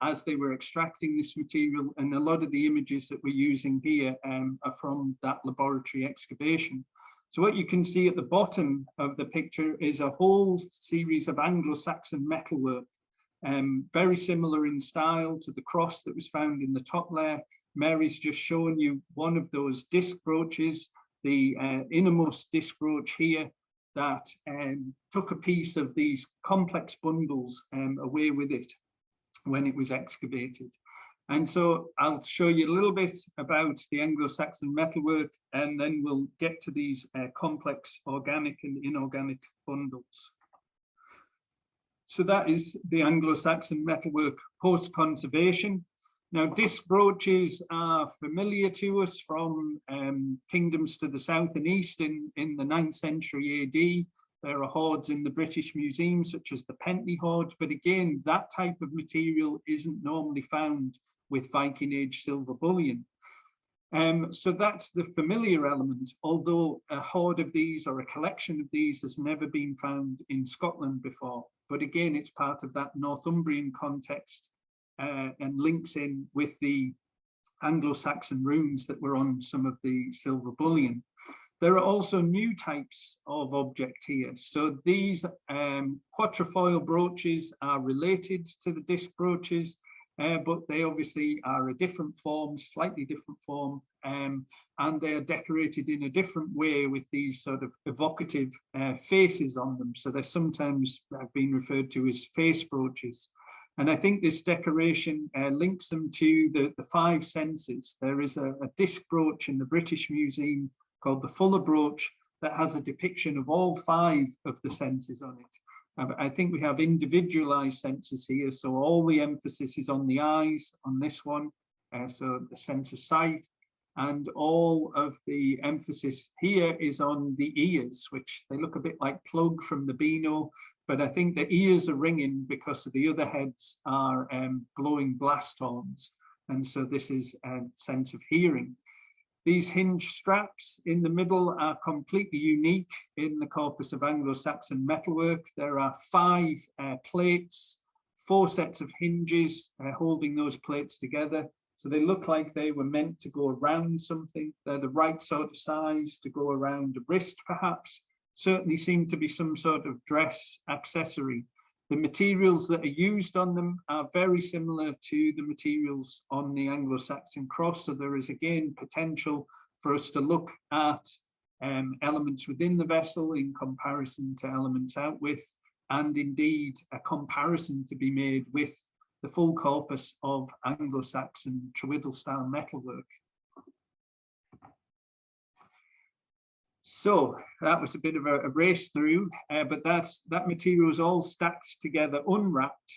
Speaker 2: as they were extracting this material, and a lot of the images that we're using here are from that laboratory excavation. So what you can see at the bottom of the picture is a whole series of Anglo-Saxon metalwork, very similar in style to the cross that was found in the top layer. Mary's just shown you one of those disc brooches, the innermost disc brooch here, that took a piece of these complex bundles away with it when it was excavated. And so I'll show you a little bit about the Anglo-Saxon metalwork, and then we'll get to these complex organic and inorganic bundles. So that is the Anglo-Saxon metalwork post-conservation. Now, disc brooches are familiar to us from kingdoms to the south and east in the 9th century AD. There are hoards in the British Museum, such as the Pentney hoard, but again, that type of material isn't normally found with Viking-age silver bullion. So that's the familiar element, although a hoard of these or a collection of these has never been found in Scotland before. But again, it's part of that Northumbrian context and links in with the Anglo-Saxon runes that were on some of the silver bullion. There are also new types of object here. So these quatrefoil brooches are related to the disc brooches, but they obviously are a different form, slightly different form, and they are decorated in a different way with these sort of evocative faces on them. So they're sometimes been referred to as face brooches. And I think this decoration links them to the 5 senses. There is a disc brooch in the British Museum called the Fuller brooch that has a depiction of all 5 of the senses on it. I think we have individualized senses here, so all the emphasis is on the eyes on this one, so the sense of sight, and all of the emphasis here is on the ears, which they look a bit like Plug from the Beano, but I think the ears are ringing because the other heads are glowing blast horns, and so this is a sense of hearing. These hinge straps in the middle are completely unique in the corpus of Anglo-Saxon metalwork. There are 5 plates, 4 sets of hinges holding those plates together. So they look like they were meant to go around something. They're the right sort of size to go around a wrist, perhaps. Certainly seem to be some sort of dress accessory. The materials that are used on them are very similar to the materials on the Anglo-Saxon cross. So there is again potential for us to look at elements within the vessel in comparison to elements out with, and indeed a comparison to be made with the full corpus of Anglo-Saxon Trewhiddle style metalwork. So that was a bit of a race through, but that material is all stacked together, unwrapped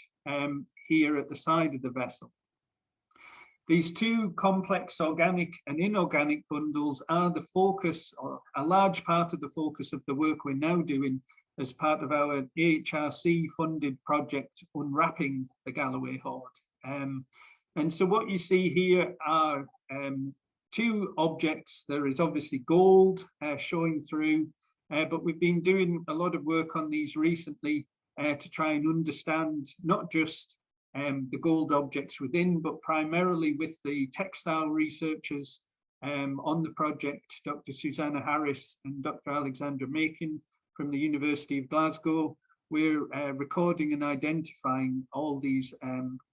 Speaker 2: here at the side of the vessel. These 2 complex organic and inorganic bundles are the focus, or a large part of the focus of the work we're now doing as part of our AHRC funded project, Unwrapping the Galloway Hoard. And so what you see here are 2 objects. There is obviously gold showing through, but we've been doing a lot of work on these recently to try and understand not just the gold objects within, but primarily with the textile researchers on the project, Dr. Susanna Harris and Dr. Alexandra Makin from the University of Glasgow. We're recording and identifying all these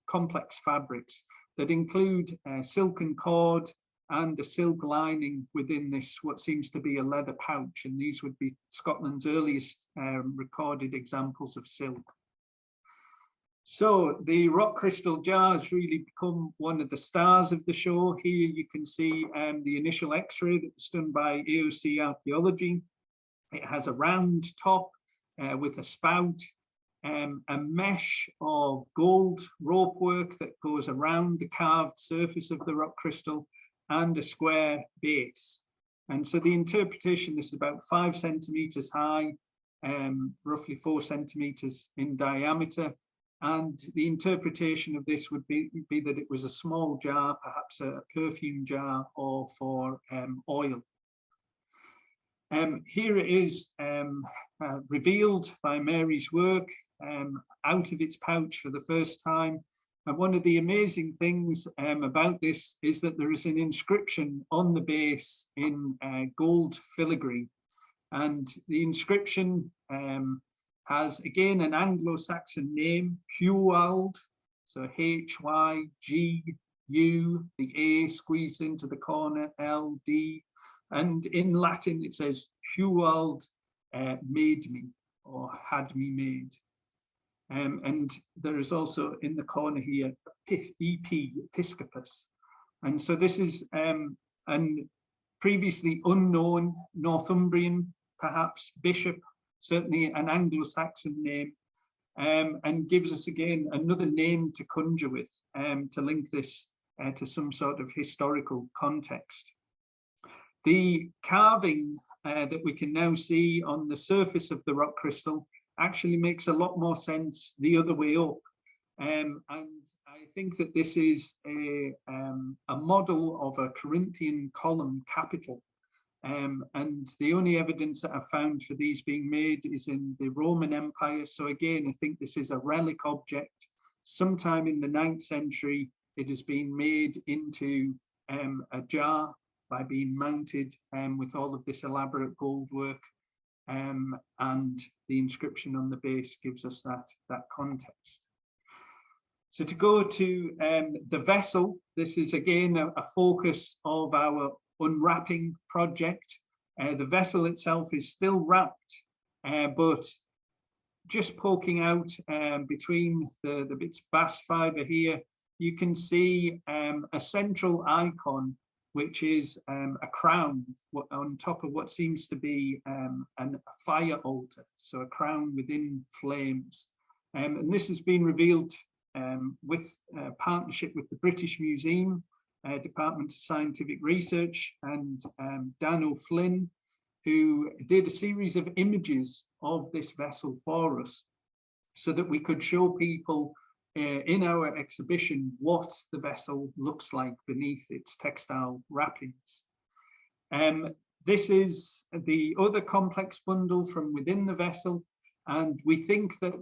Speaker 2: complex fabrics. that include silken cord and a silk lining within this, what seems to be a leather pouch. And these would be Scotland's earliest recorded examples of silk. So the rock crystal jar has really become one of the stars of the show. Here you can see the initial X-ray that was done by AOC Archaeology. It has a round top with a spout, a mesh of gold rope work that goes around the carved surface of the rock crystal, and a square base. And so the interpretation, this is about 5 centimeters high, roughly 4 centimeters in diameter. And the interpretation of this would be that it was a small jar, perhaps a perfume jar, or for oil. Here it is revealed by Mary's work out of its pouch for the first time. And one of the amazing things about this is that there is an inscription on the base in gold filigree. And the inscription has, again, an Anglo-Saxon name, Hywald, so H-Y-G-U, the A squeezed into the corner, L-D. And in Latin, it says, Hywald made me, or had me made. And there is also in the corner here, EP, Episcopus. And so this is an previously unknown Northumbrian, perhaps, bishop, certainly an Anglo-Saxon name, and gives us again another name to conjure with, to link this to some sort of historical context. The carving that we can now see on the surface of the rock crystal actually makes a lot more sense the other way up. And I think that this is a model of a Corinthian column capital. And the only evidence that I've found for these being made is in the Roman Empire. So again, I think this is a relic object. Sometime in the 9th century, it has been made into a jar by being mounted with all of this elaborate gold work. And the inscription on the base gives us that context. So to go to the vessel, this is again a focus of our unwrapping project. The vessel itself is still wrapped, but just poking out between the bits of bast fibre here, you can see a central icon, which is a crown on top of what seems to be a fire altar, so a crown within flames. And this has been revealed with partnership with the British Museum, Department of Scientific Research, and Dan O'Flynn, who did a series of images of this vessel for us so that we could show people in our exhibition what the vessel looks like beneath its textile wrappings. This is the other complex bundle from within the vessel, and we think that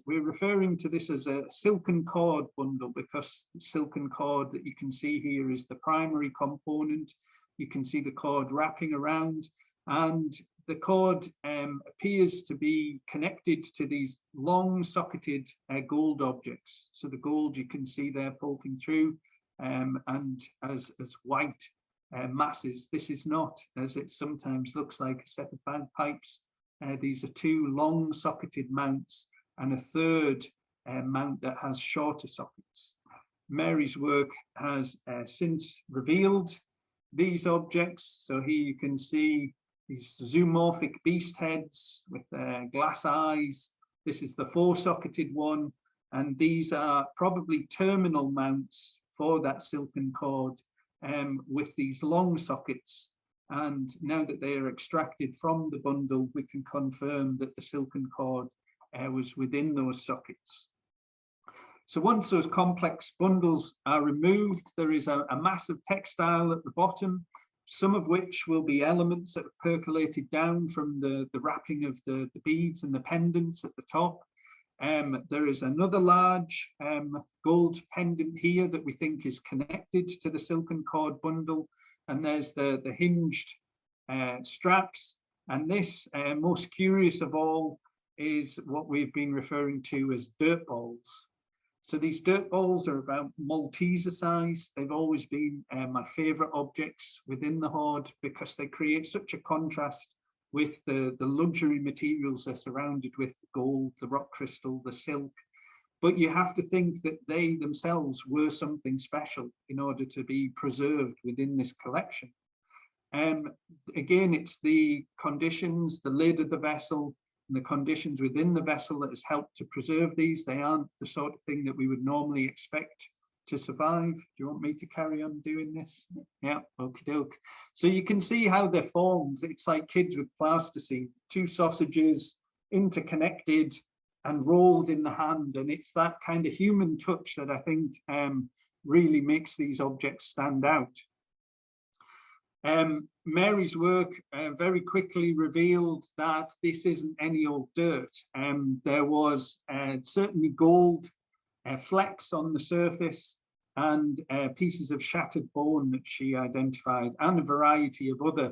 Speaker 2: we're referring to this as a silken cord bundle, because silken cord that you can see here is the primary component. You can see the cord wrapping around, and the cord appears to be connected to these long socketed gold objects. So the gold you can see there poking through, and as white masses. This is not, as it sometimes looks like, a set of bagpipes. These are 2 long socketed mounts and a third mount that has shorter sockets. Mary's work has since revealed these objects. So here you can see these zoomorphic beast heads with glass eyes. This is the 4-socketed one, and these are probably terminal mounts for that silken cord with these long sockets. And now that they are extracted from the bundle, we can confirm that the silken cord was within those sockets. So once those complex bundles are removed, there is a mass of textile at the bottom, some of which will be elements that have percolated down from the wrapping of the beads and the pendants at the top. There is another large gold pendant here that we think is connected to the silken cord bundle. And there's the hinged straps. And this, most curious of all, is what we've been referring to as dirt balls. So these dirt balls are about Malteser size. They've always been my favorite objects within the hoard because they create such a contrast with the luxury materials they're surrounded with, the gold, the rock crystal, the silk. But you have to think that they themselves were something special in order to be preserved within this collection. Again, it's the conditions, the lid of the vessel, and the conditions within the vessel that has helped to preserve these. They aren't the sort of thing that we would normally expect to survive. Do you want me to carry on doing this? Yeah, okie doke. So you can see how they're formed. It's like kids with plasticine, two sausages interconnected and rolled in the hand. And it's that kind of human touch that I think really makes these objects stand out. Mary's work very quickly revealed that this isn't any old dirt. There was certainly gold flecks on the surface and pieces of shattered bone that she identified, and a variety of other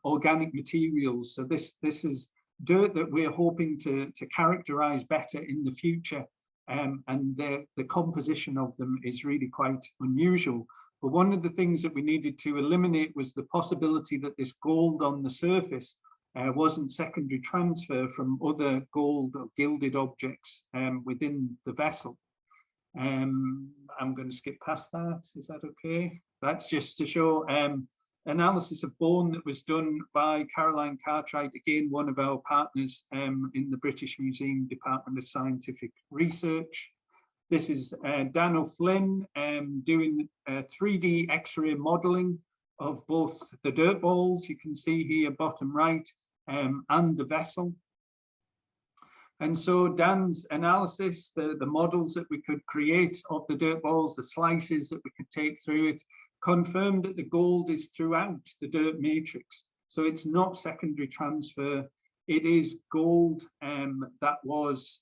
Speaker 2: organic materials. So this is dirt that we're hoping to characterize better in the future, and the composition of them is really quite unusual. But one of the things that we needed to eliminate was the possibility that this gold on the surface wasn't secondary transfer from other gold or gilded objects within the vessel. I'm going to skip past that. Is that okay? That's just to show analysis of bone that was done by Caroline Cartwright, again, one of our partners in the British Museum Department of Scientific Research. This is Dan O'Flynn doing 3D X-ray modelling of both the dirt balls, you can see here bottom right, and the vessel. And so Dan's analysis, the models that we could create of the dirt balls, the slices that we could take through it, confirmed that the gold is throughout the dirt matrix. So it's not secondary transfer. It is gold that was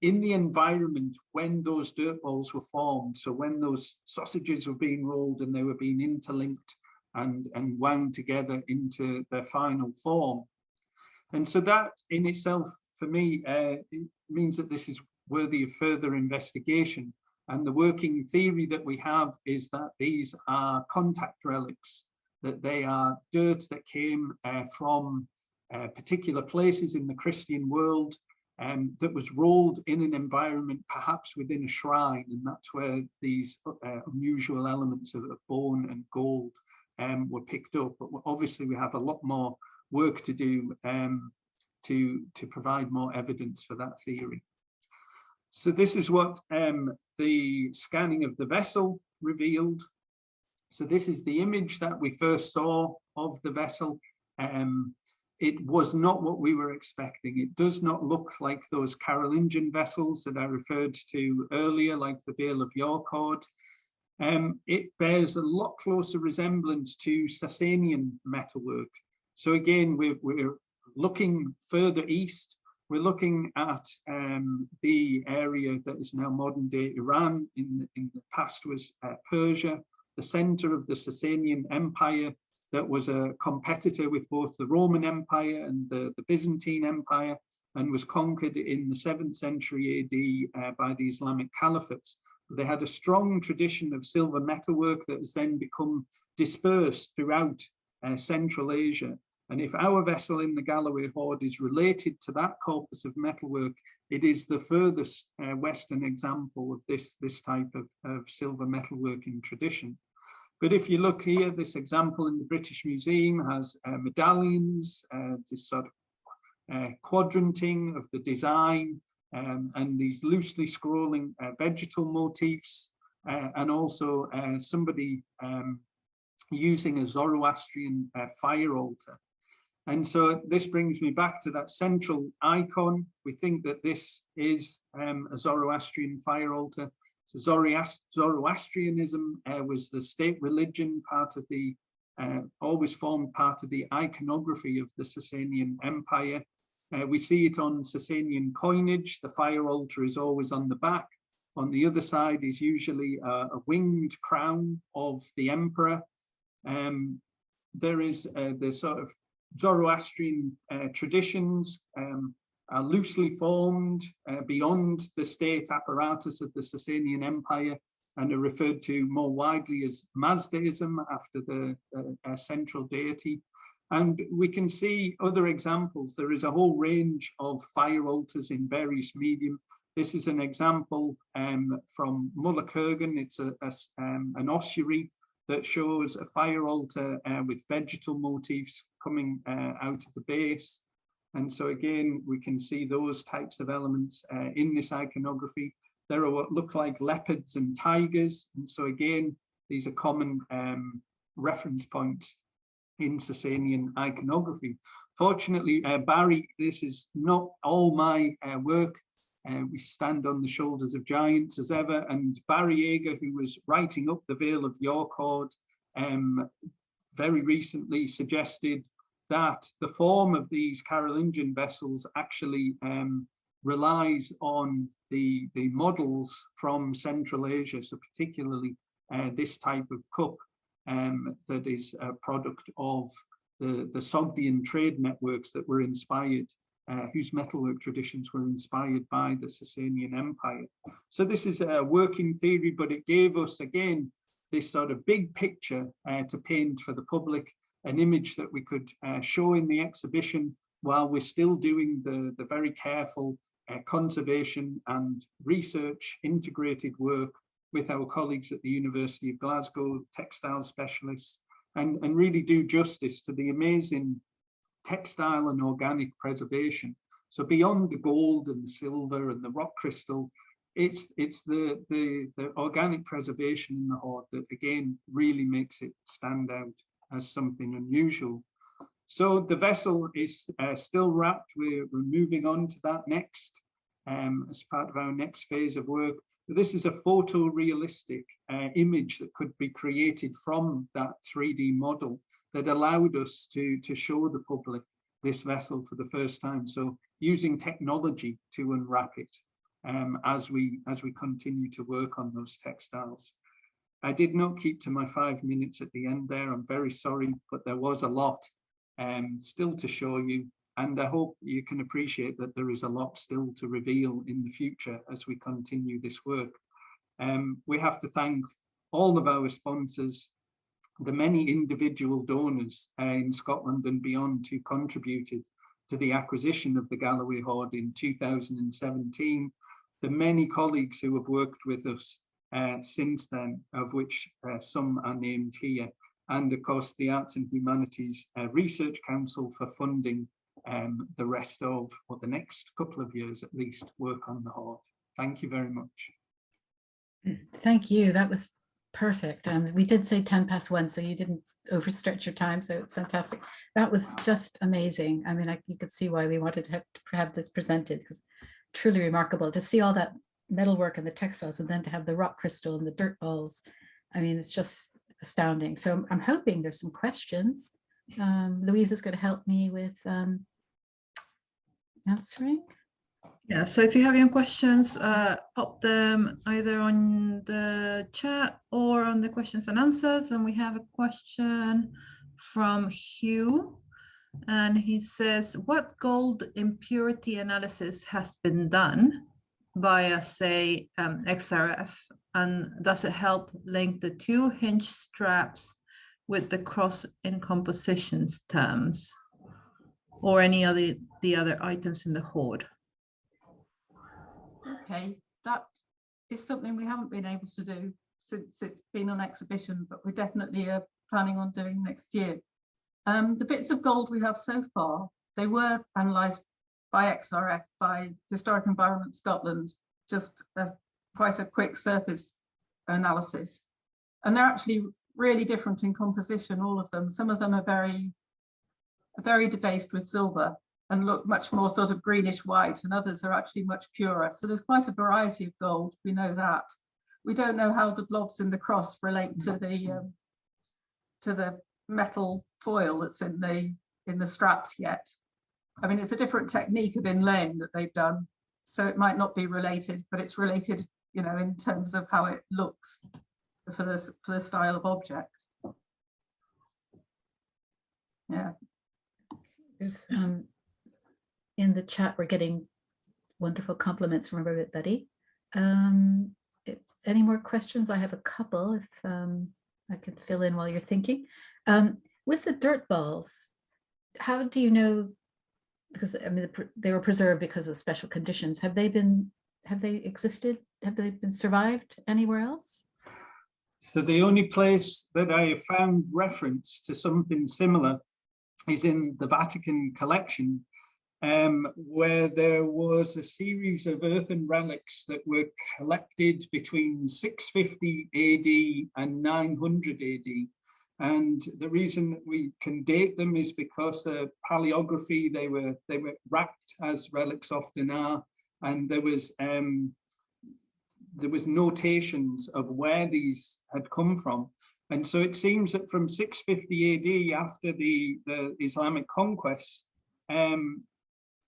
Speaker 2: in the environment when those dirt balls were formed. So when those sausages were being rolled and they were being interlinked and wound together into their final form. And so that in itself, for me, it means that this is worthy of further investigation. And the working theory that we have is that these are contact relics, that they are dirt that came from particular places in the Christian world, that was rolled in an environment, perhaps within a shrine, and that's where these unusual elements of bone and gold were picked up. But obviously we have a lot more work to do to provide more evidence for that theory. So this is what the scanning of the vessel revealed. So this is the image that we first saw of the vessel. It was not what we were expecting. It does not look like those Carolingian vessels that I referred to earlier, like the Vale of York Hoard. It bears a lot closer resemblance to Sasanian metalwork. So again, we're looking further east. We're looking at the area that is now modern day Iran. In the past was Persia, the center of the Sasanian Empire, that was a competitor with both the Roman Empire and the Byzantine Empire, and was conquered in the 7th century AD by the Islamic Caliphates. They had a strong tradition of silver metalwork that has then become dispersed throughout Central Asia. And if our vessel in the Galloway Hoard is related to that corpus of metalwork, it is the furthest Western example of this type of silver metalworking tradition. But if you look here, this example in the British Museum has medallions, this sort of quadranting of the design, and these loosely scrolling vegetal motifs, and also somebody using a Zoroastrian fire altar. And so this brings me back to that central icon. We think that this is a Zoroastrian fire altar. So Zoroastrianism was the state religion, part of the, always formed part of the iconography of the Sasanian Empire. We see it on Sasanian coinage. The fire altar is always on the back. On the other side is usually a winged crown of the emperor. There is the sort of Zoroastrian traditions are loosely formed beyond the state apparatus of the Sasanian Empire and are referred to more widely as Mazdaism after the central deity. And we can see other examples. There is a whole range of fire altars in various medium. This is an example from Mullakurgan. It's an ossuary that shows a fire altar with vegetal motifs coming out of the base. And so again, we can see those types of elements in this iconography. There are what look like leopards and tigers. And so again, these are common reference points in Sasanian iconography. Fortunately, Barry, this is not all my work. We stand on the shoulders of giants as ever. And Barry Yeager, who was writing up the Vale of York Hoard, very recently suggested that the form of these Carolingian vessels actually relies on the models from Central Asia, so particularly this type of cup that is a product of the Sogdian trade networks that were inspired, whose metalwork traditions were inspired by the Sasanian Empire. So this is a working theory, but it gave us, again, this sort of big picture to paint for the public, an image that we could show in the exhibition while we're still doing the very careful conservation and research integrated work with our colleagues at the University of Glasgow, textile specialists, and really do justice to the amazing textile and organic preservation. So beyond the gold and the silver and the rock crystal, it's the organic preservation in the hoard that again really makes it stand out as something unusual. So the vessel is still wrapped. We're moving on to that next as part of our next phase of work. This is a photorealistic image that could be created from that 3D model that allowed us to show the public this vessel for the first time. So using technology to unwrap it as we continue to work on those textiles. I did not keep to my 5 minutes at the end there. I'm very sorry, but there was a lot still to show you. And I hope you can appreciate that there is a lot still to reveal in the future as we continue this work. We have to thank all of our sponsors, the many individual donors in Scotland and beyond who contributed to the acquisition of the Galloway Hoard in 2017, the many colleagues who have worked with us since then, of which some are named here, and of course the Arts and Humanities Research Council for funding the rest of, or the next couple of years at least, work on the hoard. Thank you very much.
Speaker 1: Thank you. That was perfect. We did say 1:10, so you didn't overstretch your time, so it's fantastic. That was just amazing. I mean, you could see why we wanted to have this presented, because truly remarkable to see all that metalwork and the textiles, and then to have the rock crystal and the dirt balls. I mean, it's just astounding. So I'm hoping there's some questions. Louise is going to help me with answering.
Speaker 4: Yeah, so if you have any questions, pop them either on the chat or on the questions and answers. And we have a question from Hugh, and he says, what gold impurity analysis has been done via, say, XRF, and does it help link the two hinge straps with the cross in compositions terms or any of the other items in the hoard?
Speaker 3: Okay, that is something we haven't been able to do since it's been on exhibition, but we definitely are planning on doing next year. The bits of gold we have so far, they were analysed by XRF, by Historic Environment Scotland, just as quite a quick surface analysis. And they're actually really different in composition, all of them. Some of them are very debased with silver and look much more sort of greenish white, and others are actually much purer. So there's quite a variety of gold, we know that. We don't know how the blobs in the cross relate to the metal foil that's in the straps yet. I mean, it's a different technique of inlaying that they've done, so it might not be related, but it's related, you know, in terms of how it looks for the style of object. Yeah.
Speaker 1: There's in the chat, we're getting wonderful compliments from everybody. Any more questions? I have a couple, if I can fill in while you're thinking. With the dirt balls, how do you know, because I mean, they were preserved because of special conditions. Have they existed? Have they been survived anywhere else?
Speaker 2: So the only place that I have found reference to something similar is in the Vatican collection, where there was a series of earthen relics that were collected between 650 AD and 900 AD. And the reason we can date them is because the paleography, they were wrapped as relics often are, and there was notations of where these had come from. And so it seems that from 650 AD, after the Islamic conquest,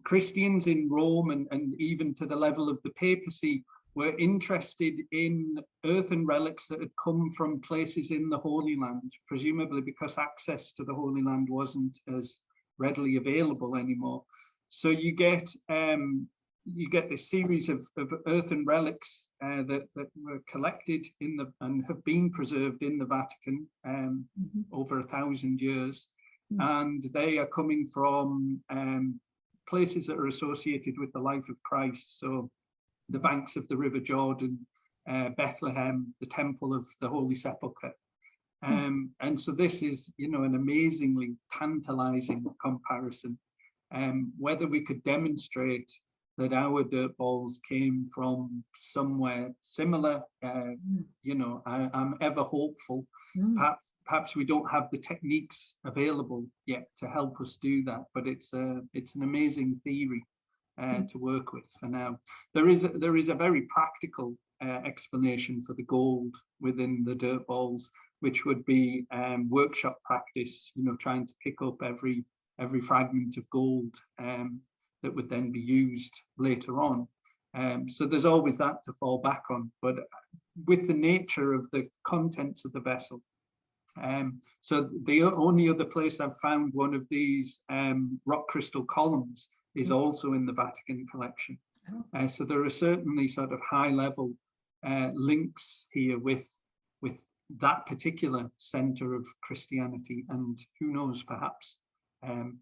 Speaker 2: Christians in Rome and even to the level of the papacy were interested in earthen relics that had come from places in the Holy Land, presumably because access to the Holy Land wasn't as readily available anymore. So you get this series of earthen relics that were collected and have been preserved in the Vatican over 1,000 years. And they are coming from places that are associated with the life of Christ. So the banks of the River Jordan, Bethlehem, the Temple of the Holy Sepulchre. And so this is, an amazingly tantalizing comparison. Whether we could demonstrate that our dirt balls came from somewhere similar, I'm ever hopeful. Perhaps we don't have the techniques available yet to help us do that, but it's an amazing theory to work with for now. There is a very practical explanation for the gold within the dirt balls, which would be workshop practice, trying to pick up every fragment of gold that would then be used later on. So there's always that to fall back on, but with the nature of the contents of the vessel. So the only other place I've found one of these rock crystal columns is also in the Vatican collection. So there are certainly sort of high level links here with that particular center of Christianity, and who knows, perhaps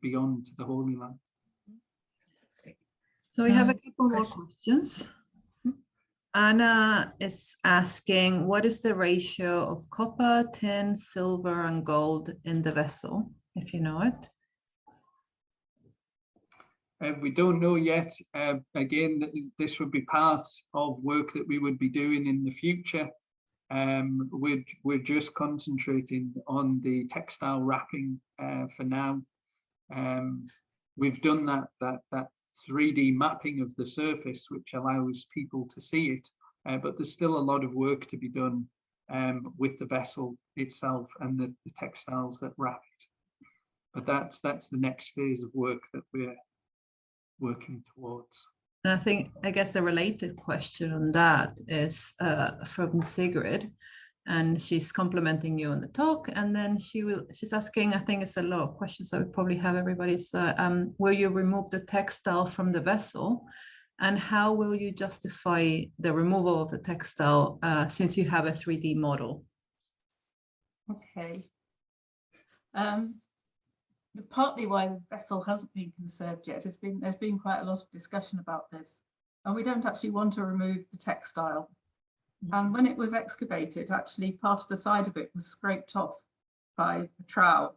Speaker 2: beyond the Holy Land.
Speaker 4: So we have a couple more questions. Anna is asking, what is the ratio of copper, tin, silver, and gold in the vessel, if you know it?
Speaker 2: We don't know yet. Again, this would be part of work that we would be doing in the future. We're just concentrating on the textile wrapping for now. We've done that 3D mapping of the surface, which allows people to see it, but there's still a lot of work to be done with the vessel itself and the textiles that wrap it. But that's the next phase of work that we're working towards.
Speaker 4: And I guess the related question on that is from Sigrid, and she's complimenting you on the talk, and then she's asking, I think it's a lot of questions, so we probably have everybody's, will you remove the textile from the vessel, and how will you justify the removal of the textile since you have a 3D model?
Speaker 3: Okay. Partly why the vessel hasn't been conserved yet there's been quite a lot of discussion about this, and we don't actually want to remove the textile. And when it was excavated, actually part of the side of it was scraped off by a trowel.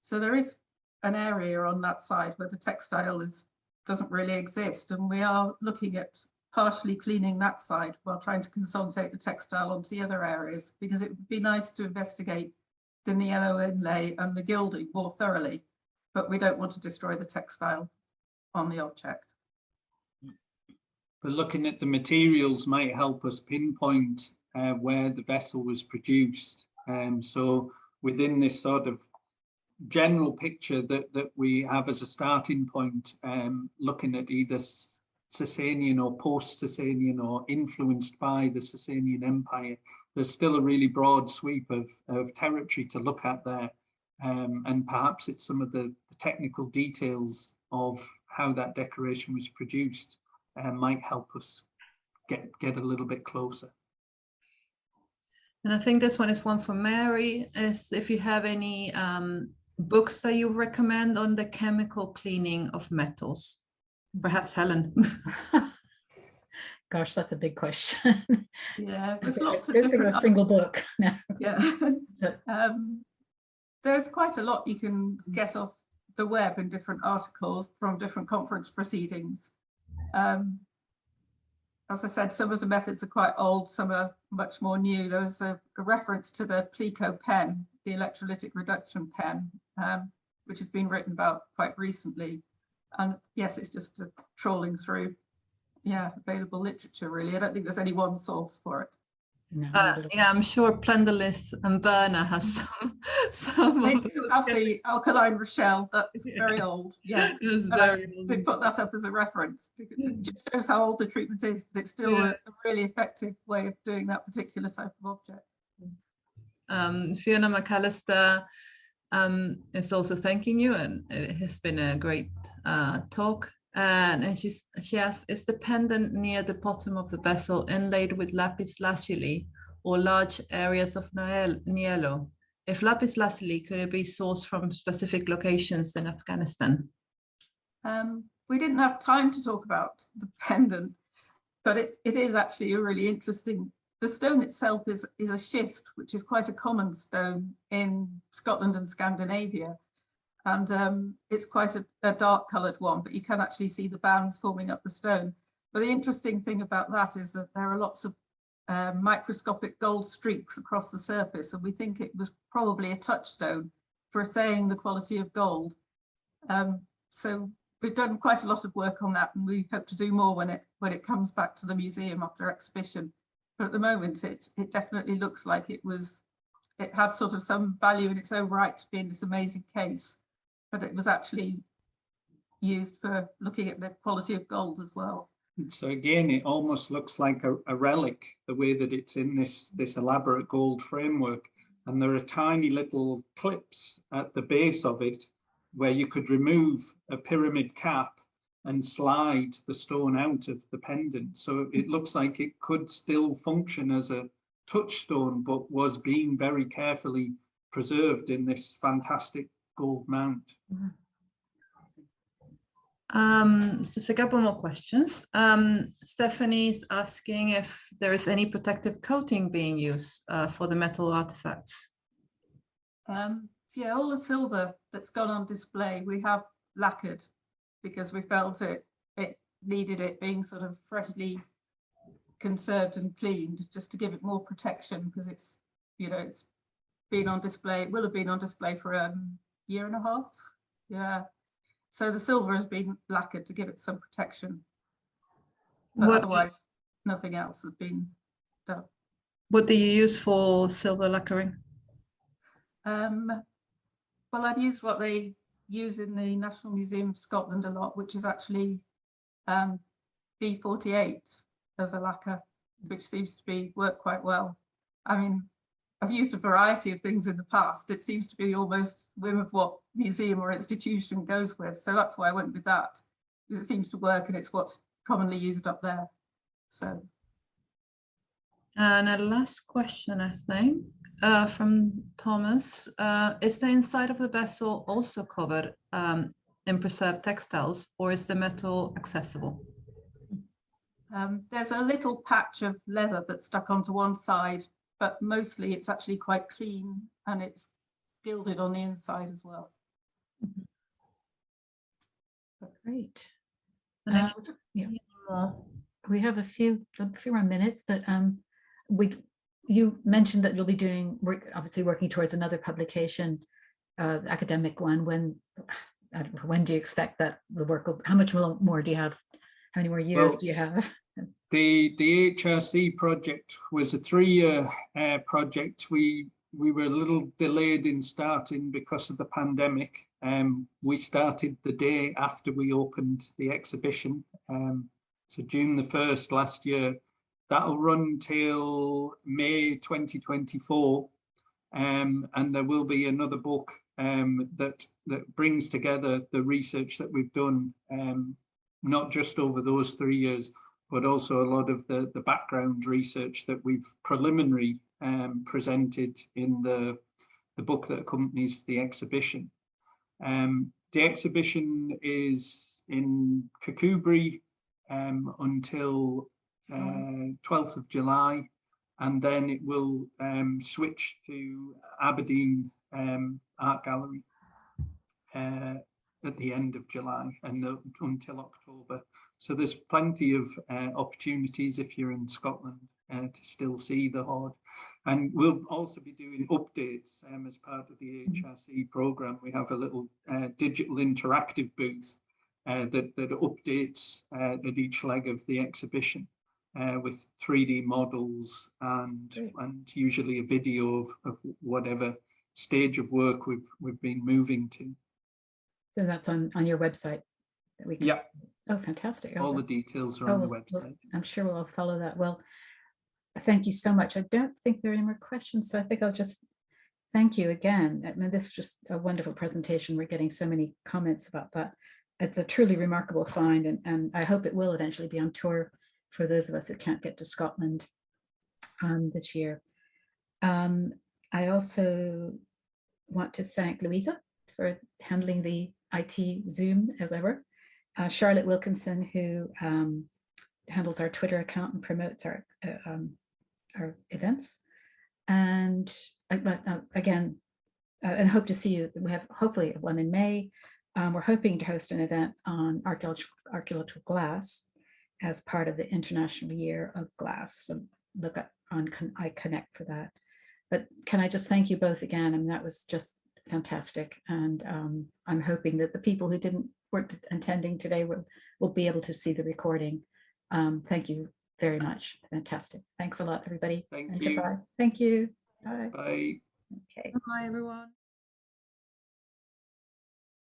Speaker 3: So there is an area on that side where the textile doesn't really exist, and we are looking at partially cleaning that side while trying to consolidate the textile onto the other areas, because it would be nice to investigate the yellow inlay and the gilding more thoroughly, but we don't want to destroy the textile on the object.
Speaker 2: But looking at the materials might help us pinpoint where the vessel was produced. So within this sort of general picture that we have as a starting point, looking at either Sasanian or post-Sasanian or influenced by the Sasanian Empire, there's still a really broad sweep of territory to look at there. And perhaps it's some of the technical details of how that decoration was produced might help us get a little bit closer.
Speaker 4: And I think this one is one for Mary, is if you have any books that you recommend on the chemical cleaning of metals. Perhaps Helen.
Speaker 1: Gosh, that's a big question.
Speaker 3: Yeah, there's lots of
Speaker 1: I don't think
Speaker 3: different.
Speaker 1: a single book. No.
Speaker 3: Yeah, there's quite a lot you can get off the web in different articles from different conference proceedings. As I said, some of the methods are quite old, some are much more new. There was a reference to the Plico pen, the electrolytic reduction pen, which has been written about quite recently. And yes, it's just trawling through, available literature, really. I don't think there's any one source for it.
Speaker 1: No,
Speaker 4: yeah, I'm sure Plenderlith and Berna has some
Speaker 3: They
Speaker 4: of
Speaker 3: do
Speaker 4: those
Speaker 3: have the alkaline Rochelle, that is very old. Yeah,
Speaker 4: It's very old.
Speaker 3: they put that up as a reference because it just shows how old the treatment is, but it's still a really effective way of doing that particular type of object.
Speaker 4: Fiona McAllister is also thanking you, and it has been a great talk. And she asks, is the pendant near the bottom of the vessel inlaid with lapis lazuli or large areas of niello? If lapis lazuli, could it be sourced from specific locations in Afghanistan?
Speaker 3: We didn't have time to talk about the pendant, but it is actually a really interesting. The stone itself is a schist, which is quite a common stone in Scotland and Scandinavia. And it's quite a dark coloured one, but you can actually see the bands forming up the stone. But the interesting thing about that is that there are lots of microscopic gold streaks across the surface, and we think it was probably a touchstone for assaying the quality of gold. So we've done quite a lot of work on that, and we hope to do more when it comes back to the museum after exhibition. But at the moment, it definitely looks like it has sort of some value in its own right to be in this amazing case. But it was actually used for looking at the quality of gold as well.
Speaker 2: So again, it almost looks like a relic, the way that it's in this elaborate gold framework. And there are tiny little clips at the base of it where you could remove a pyramid cap and slide the stone out of the pendant. So it looks like it could still function as a touchstone, but was being very carefully preserved in this fantastic gold mount.
Speaker 4: Just a couple more questions. Stephanie's asking if there is any protective coating being used for the metal artifacts.
Speaker 3: Yeah, all the silver that's gone on display we have lacquered because we felt it needed it being sort of freshly conserved and cleaned just to give it more protection, because it's been on display. It will have been on display for a year and a half. Yeah. So the silver has been lacquered to give it some protection. But otherwise, nothing else has been done.
Speaker 4: What do you use for silver lacquering?
Speaker 3: Well, I've used what they use in the National Museum of Scotland a lot, which is actually B48 as a lacquer, which seems to work quite well. I mean, I've used a variety of things in the past. It seems to be almost whim of what museum or institution goes with. So that's why I went with that, because it seems to work and it's what's commonly used up there. So.
Speaker 4: And a last question, I think, from Thomas. Is the inside of the vessel also covered in preserved textiles, or is the metal accessible?
Speaker 3: There's a little patch of leather that's stuck onto one side, but mostly it's actually quite clean and it's gilded on the inside as well.
Speaker 1: Great.
Speaker 4: Yeah.
Speaker 1: We have a few more minutes, but you mentioned that you'll be obviously working towards another publication, academic one. When do you expect that the work will? How much more do you have? How many more years do you have?
Speaker 2: The HRC project was a 3-year project. We were a little delayed in starting because of the pandemic. We started the day after we opened the exhibition, so June the 1st last year. That'll run till May 2024, and there will be another book that that brings together the research that we've done, not just over those 3 years, but also a lot of the background research that we've preliminary presented in the book that accompanies the exhibition. The exhibition is in Kirkcudbright until 12th of July, and then it will switch to Aberdeen Art Gallery at the end of July and until October. So there's plenty of opportunities if you're in Scotland to still see the hoard. And we'll also be doing updates as part of the HRC programme. We have a little digital interactive booth that updates at each leg of the exhibition with 3D models and usually a video of whatever stage of work we've been moving to.
Speaker 1: So that's on your website that we can.
Speaker 2: Yeah.
Speaker 1: Oh, fantastic.
Speaker 2: All the details are on the website.
Speaker 1: Well, I'm sure we'll all follow that. Well, thank you so much. I don't think there are any more questions, so I think I'll just thank you again. I mean, this is just a wonderful presentation. We're getting so many comments about that. It's a truly remarkable find, and I hope it will eventually be on tour for those of us who can't get to Scotland this year. I also want to thank Louisa for handling the IT Zoom as ever. Charlotte Wilkinson, who handles our Twitter account and promotes our events. And again, and hope to see you. We have hopefully one in May. We're hoping to host an event on archaeological glass as part of the International Year of Glass. So look up on iConnect for that. But can I just thank you both again? I mean, that was just fantastic. And I'm hoping that the people who weren't attending today will be able to see the recording. Thank you very much. Fantastic. Thanks a lot, everybody.
Speaker 2: Thank
Speaker 1: and
Speaker 2: you.
Speaker 1: Goodbye. Thank you. Bye.
Speaker 2: Bye.
Speaker 1: Okay.
Speaker 4: Bye, everyone.